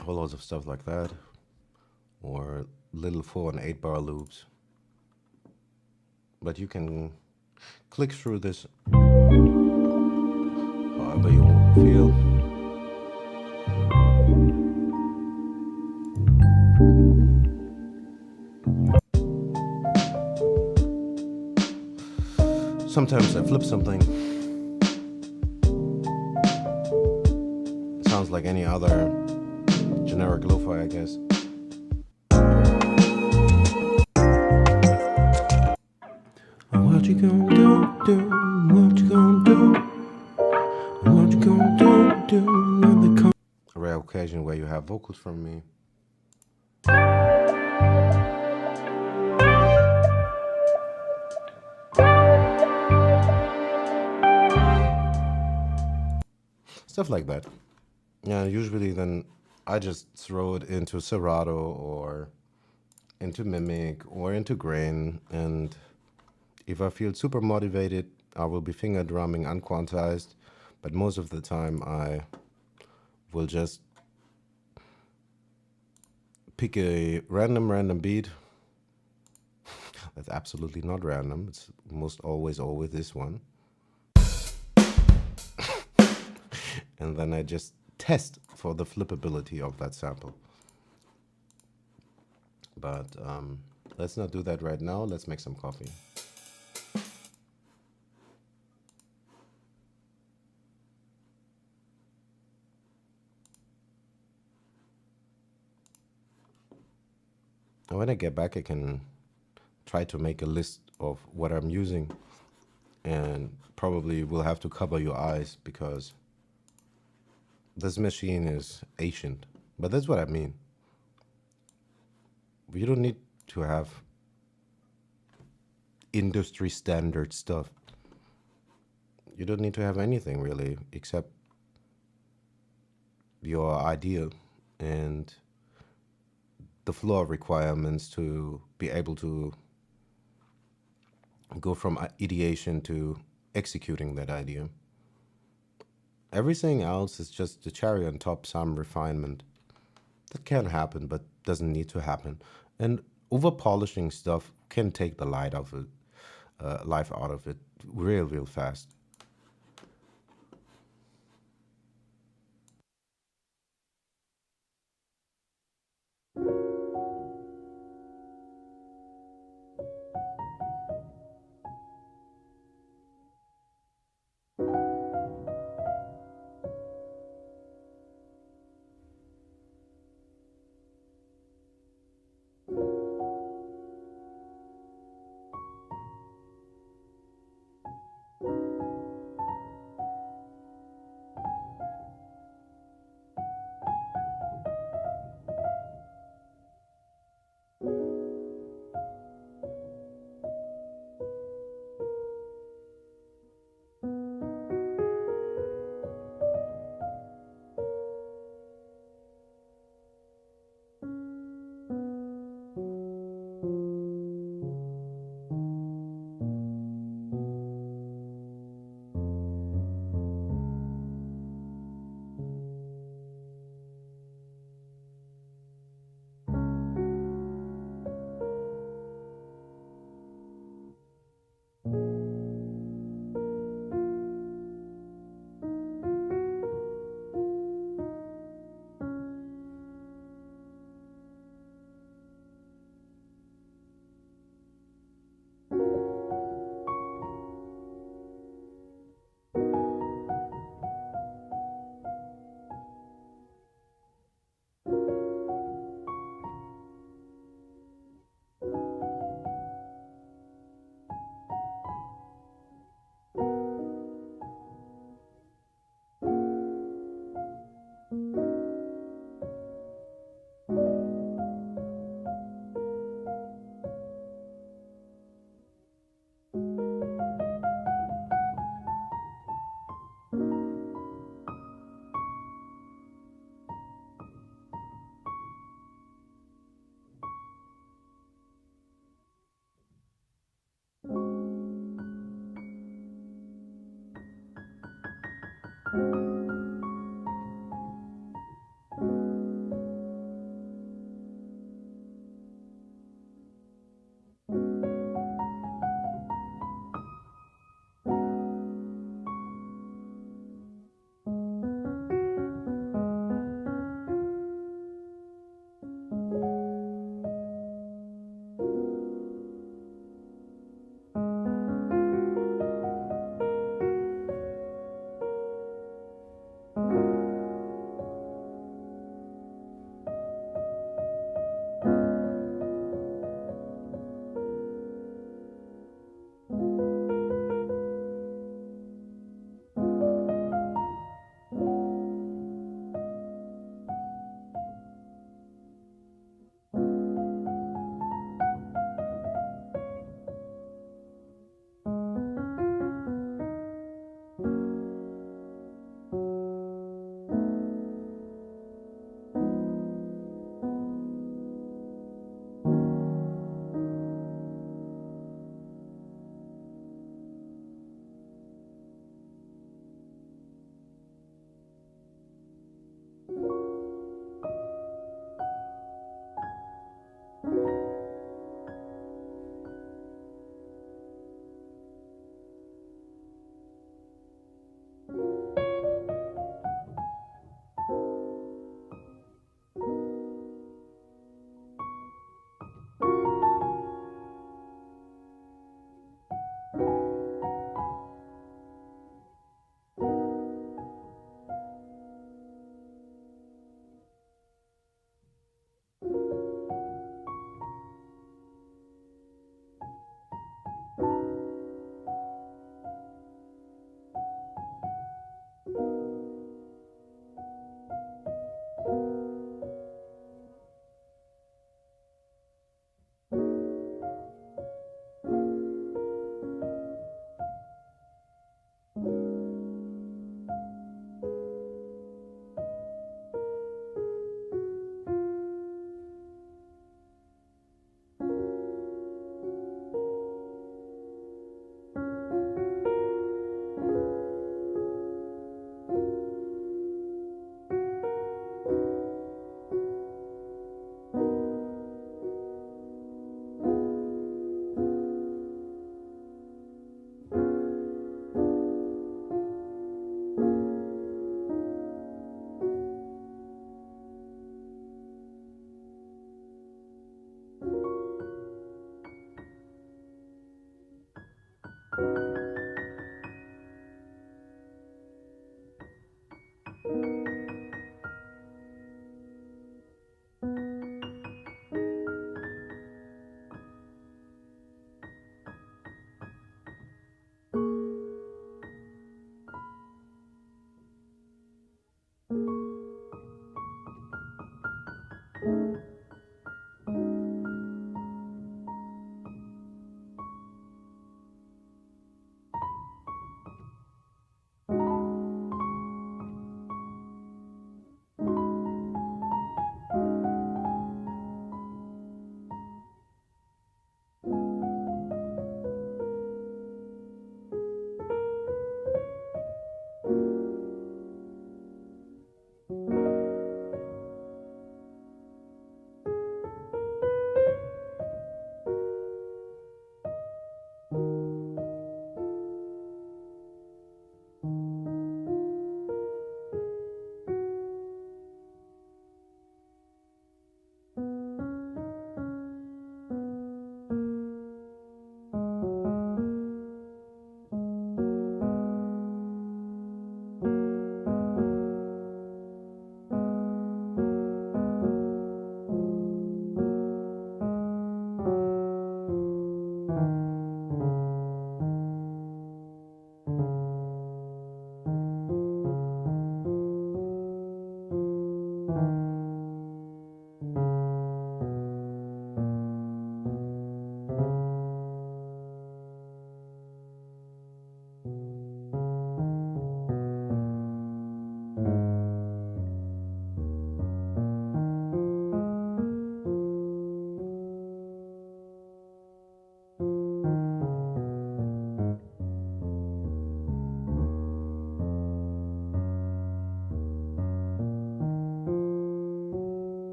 Whole loads of stuff like that. Or little 4 and 8 bar loops. But you can click through this however you feel. Sometimes I flip something. Sounds like any other generic lo-fi, I guess. What you gonna do? What you gonna do? What you gonna do when they come? A rare occasion where you have vocals from me. Stuff like that. Yeah, usually then I just throw it into Serato or into Mimic or into Grain, and if I feel super motivated, I will be finger drumming unquantized, but most of the time I will just pick a random beat. That's absolutely not random. It's most always this one. And then I just test for the flippability of that sample. But let's not do that right now. Let's make some coffee. And when I get back, I can try to make a list of what I'm using, and probably will have to cover your eyes because this machine is ancient. But that's what I mean. You don't need to have industry standard stuff. You don't need to have anything really except your idea and the floor requirements to be able to go from ideation to executing that idea. Everything else is just the cherry on top, some refinement. That can happen, but doesn't need to happen. And over polishing stuff can take the life out of it real fast.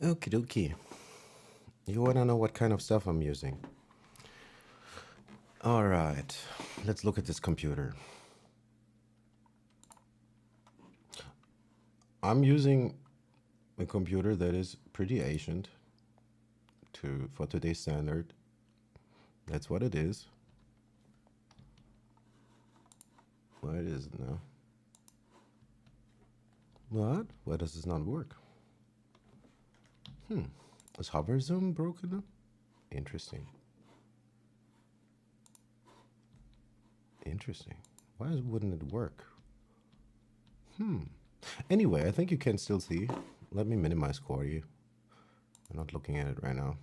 Okie dokie. You want to know what kind of stuff I'm using? All right, let's look at this computer. I'm using a computer that is pretty ancient for today's standard. That's what it is. What is it now? What? Why does this not work? Is hover zoom broken up? Interesting. Interesting. Why wouldn't it work? Anyway, I think you can still see. Let me minimize Corey. I'm not looking at it right now.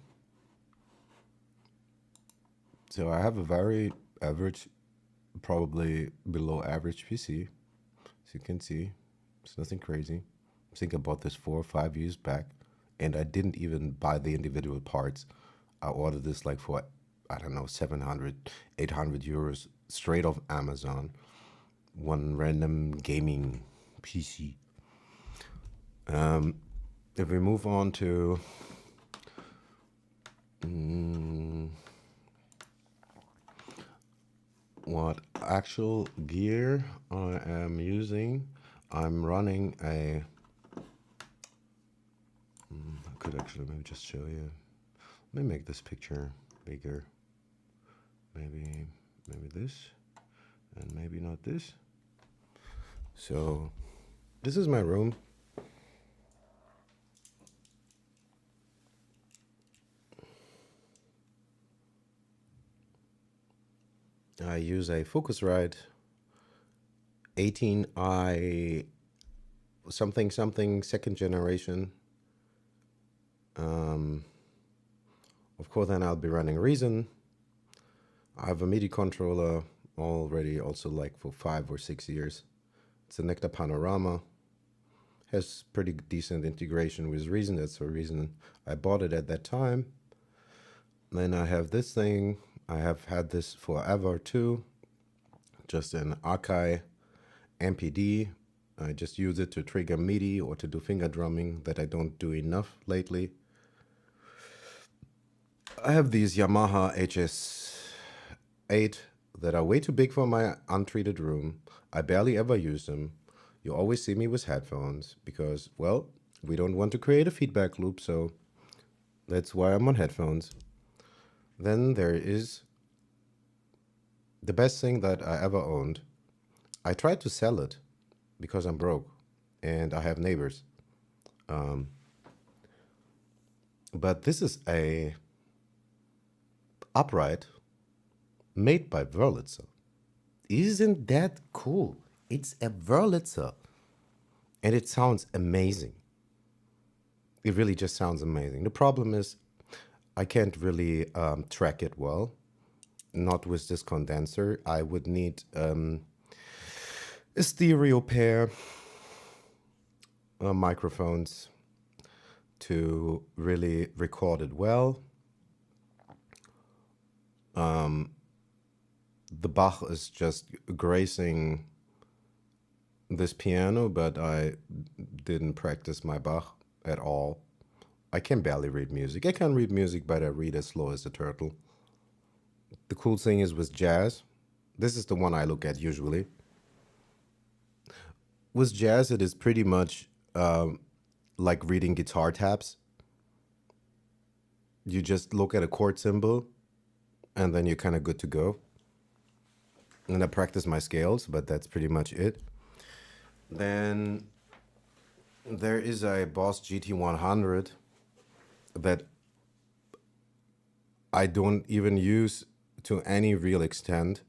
So I have a very average, probably below average PC. As you can see, it's nothing crazy. I think I bought this 4 or 5 years back, and I didn't even buy the individual parts. I ordered this like for, I don't know, 700, 800 euros straight off Amazon. One random gaming PC. If we move on to what actual gear I am using, I'm running a. I could actually maybe just show you. Let me make this picture bigger. Maybe this, and maybe not this. So this is my room. I use a Focusrite 18i something second generation. Of course, then I'll be running Reason. I have a MIDI controller already, also like for 5 or 6 years. It's a Nectar Panorama. Has pretty decent integration with Reason. That's the reason I bought it at that time. Then I have this thing. I have had this forever too. Just an Akai MPD. I just use it to trigger MIDI or to do finger drumming that I don't do enough lately. I have these Yamaha HS8 that are way too big for my untreated room. I barely ever use them. You always see me with headphones because, well, we don't want to create a feedback loop, so that's why I'm on headphones. Then there is the best thing that I ever owned. I tried to sell it because I'm broke and I have neighbors. But this is a upright made by Wurlitzer. Isn't that cool? It's a Wurlitzer and it sounds amazing. It really just sounds amazing. The problem is I can't really track it well. Not with this condenser. I would need a stereo pair microphones to really record it well. The Bach is just gracing this piano, but I didn't practice my Bach at all. I can barely read music. I can read music, but I read as slow as a turtle. The cool thing is with jazz, this is the one I look at usually. With jazz, it is pretty much like reading guitar tabs. You just look at a chord symbol and then you're kind of good to go. And I practice my scales, but that's pretty much it. Then there is a Boss GT100 that I don't even use to any real extent.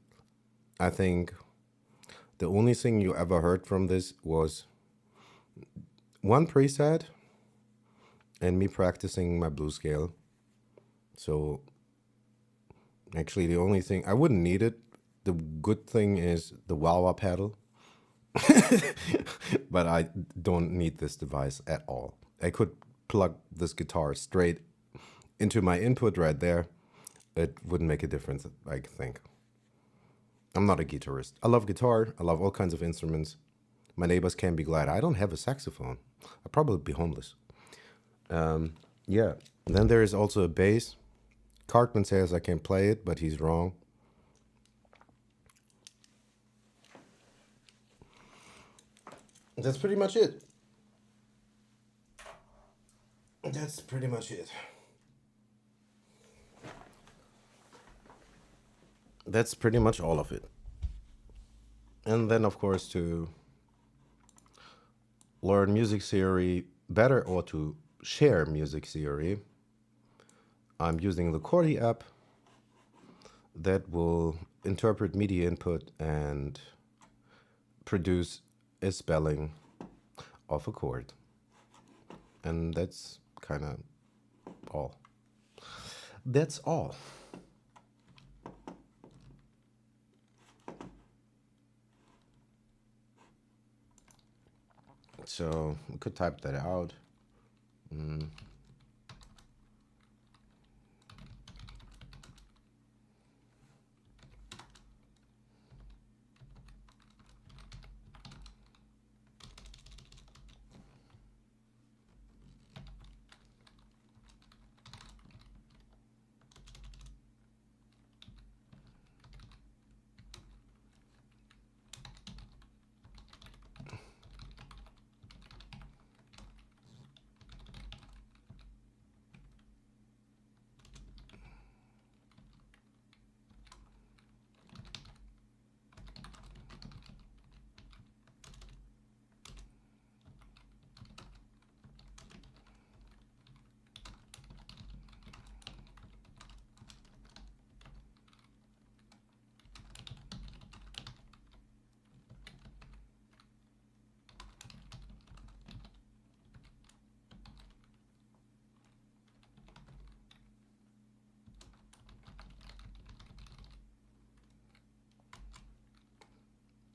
I think the only thing you ever heard from this was one preset and me practicing my blues scale. So actually the only thing, I wouldn't need it. The good thing is the wah-wah pedal. But I don't need this device at all. I could plug this guitar straight into my input right there. It wouldn't make a difference, I think. I'm not a guitarist. I love guitar. I love all kinds of instruments. My neighbors can be glad I don't have a saxophone. I'd probably be homeless. Yeah. Then there is also a bass. Cartman says I can play it, but he's wrong. That's pretty much it. That's pretty much it. That's pretty much all of it. And then, of course, to learn music theory better or to share music theory, I'm using the Cordy app that will interpret MIDI input and produce a spelling of a chord. And that's kind of all. That's all. So we could type that out.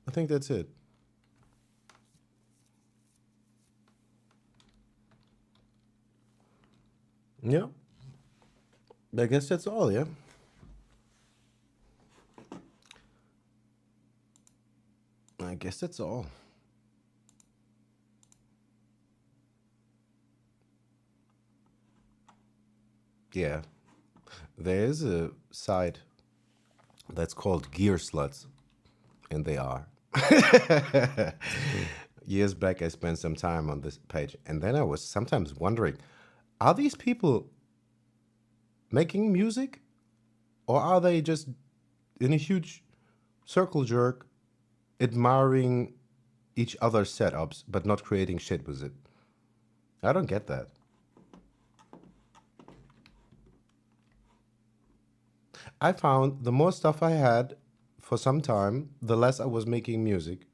I think that's it. Yeah. I guess that's all, yeah. I guess that's all. Yeah. There is a site that's called Gear Sluts, and they are. Years back, I spent some time on this page, and then I was sometimes wondering, are these people making music, or are they just in a huge circle jerk admiring each other's setups but not creating shit with it? I don't get that. I found the more stuff I had for some time, the less I was making music.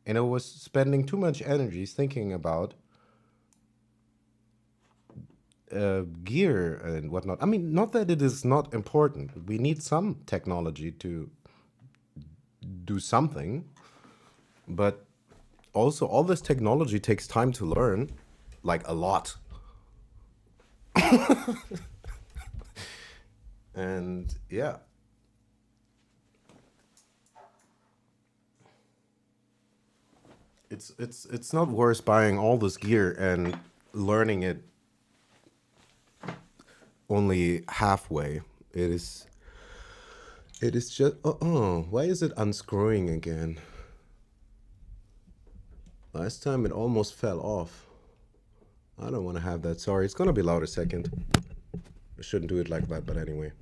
And I was spending too much energy thinking about gear and whatnot. I mean, not that it is not important. We need some technology to do something, but also all this technology takes time to learn, like a lot. And yeah, it's not worth buying all this gear and learning it only halfway. It is just why is it unscrewing again? Last time it almost fell off. I don't want to have that. Sorry, it's gonna be loud a second. I shouldn't do it like that, but anyway.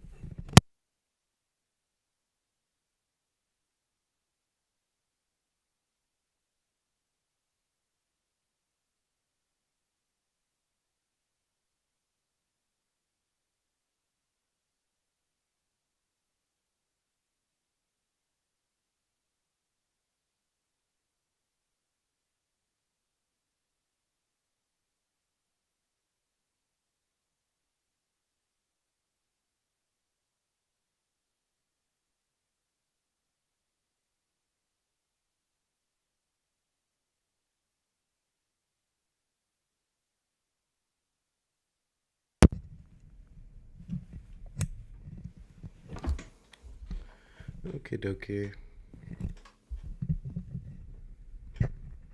Okay, dokie.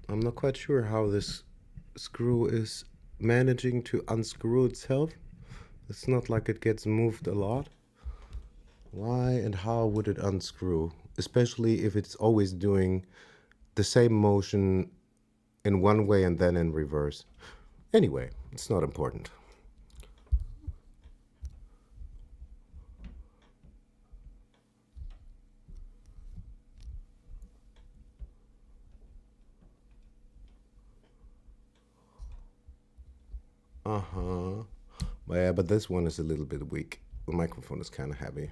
I'm not quite sure how this screw is managing to unscrew itself. It's not like it gets moved a lot. Why and how would it unscrew? Especially if it's always doing the same motion in one way and then in reverse. Anyway, it's not important. Uh-huh. Yeah, but this one is a little bit weak. The microphone is kind of heavy.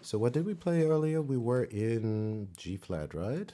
So what did we play earlier? We were in G flat, right?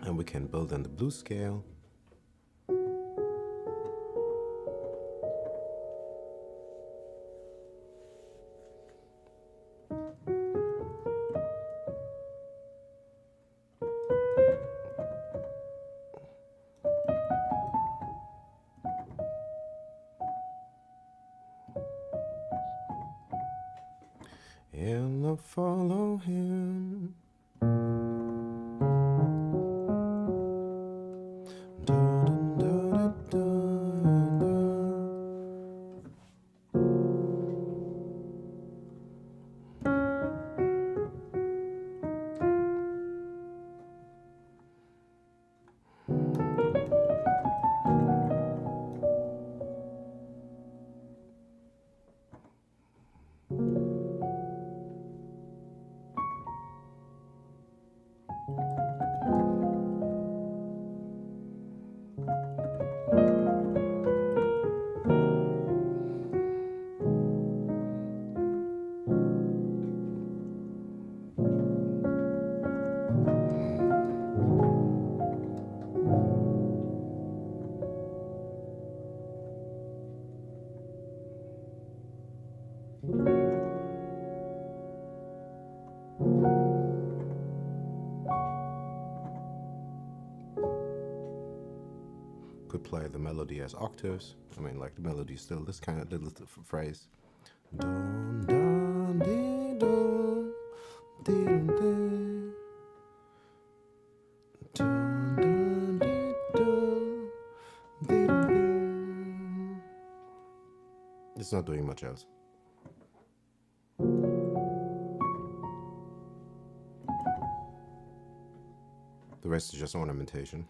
And we can build in the blues scale. And I'll follow him. Dun, dun, dun, dun, dun. could play the melody as octaves. I mean, like the melody is still this kind of little phrase. Dun, dun, dee, dun, dee, dun, dee. Dun, dun, dee, dun, dee, dun, dee. It's not doing much else. The rest is just ornamentation.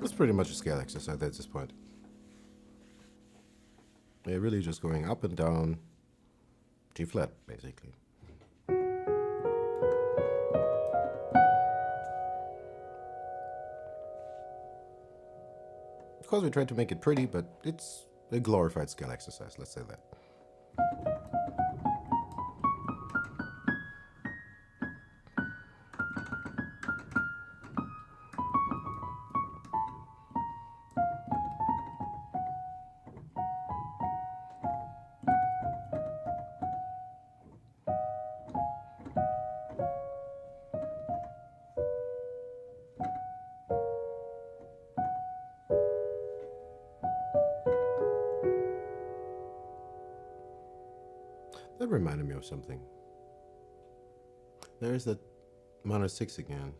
It's pretty much a scale exercise at this point. They're really just going up and down G flat, basically. Of course, we tried to make it pretty, but it's a glorified scale exercise, let's say that. That reminded me of something. There's that minor 6 again.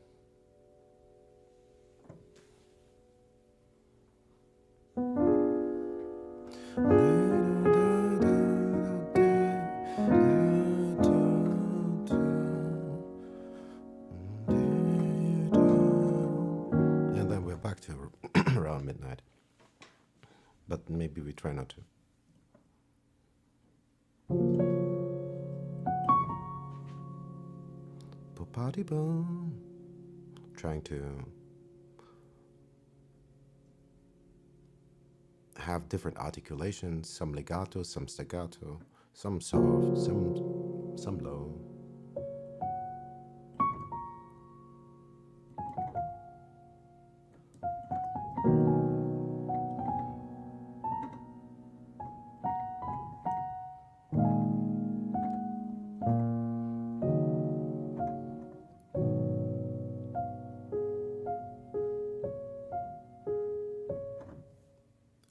And then we're back to around midnight. But maybe we try not to. Party boom. Trying to have different articulations, some legato, some staccato, some soft, some low.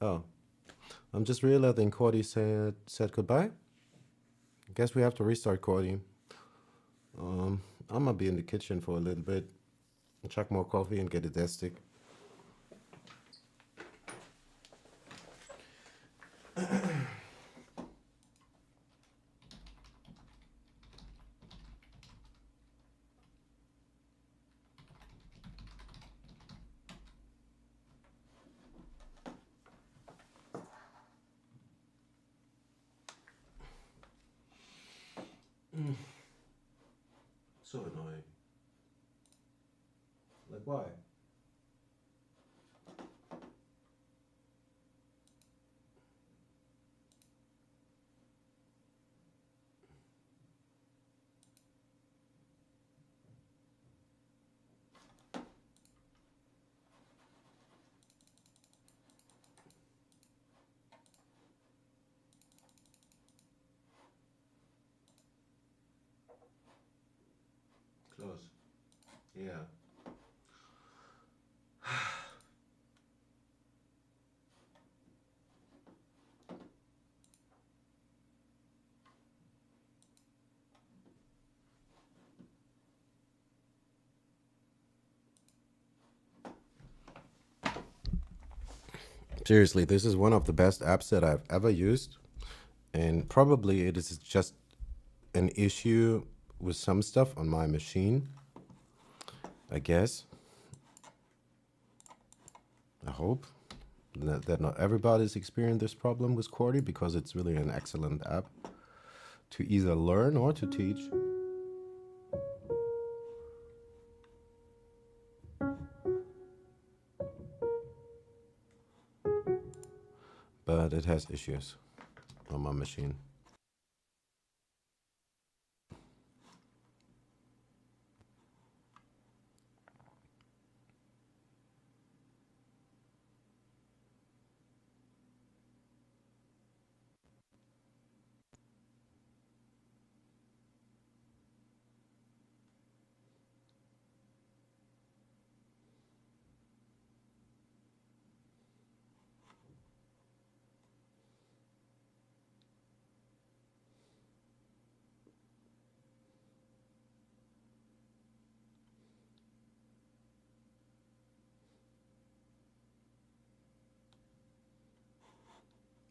Oh, I'm just realizing Cordy said goodbye. Guess we have to restart Cordy. I'm gonna be in the kitchen for a little bit, chuck more coffee and get a desk stick. So annoying. Like, why? Close. Yeah. Seriously, this is one of the best apps that I've ever used. And probably it is just an issue with some stuff on my machine, I guess. I hope that not everybody's experienced this problem with Qwerty, because it's really an excellent app to either learn or to teach. But it has issues on my machine.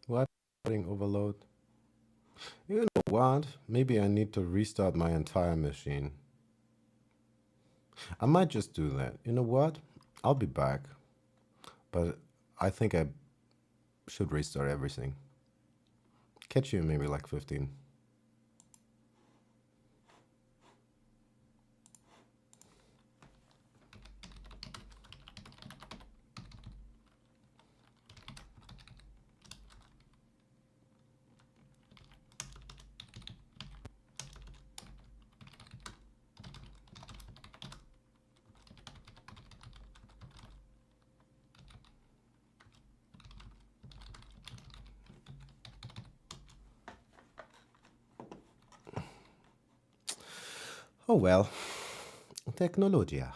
What? Overload? You know what? Maybe I need to restart my entire machine. I might just do that. You know what? I'll be back. But I think I should restart everything. Catch you in maybe like 15. Oh well. Tecnologia.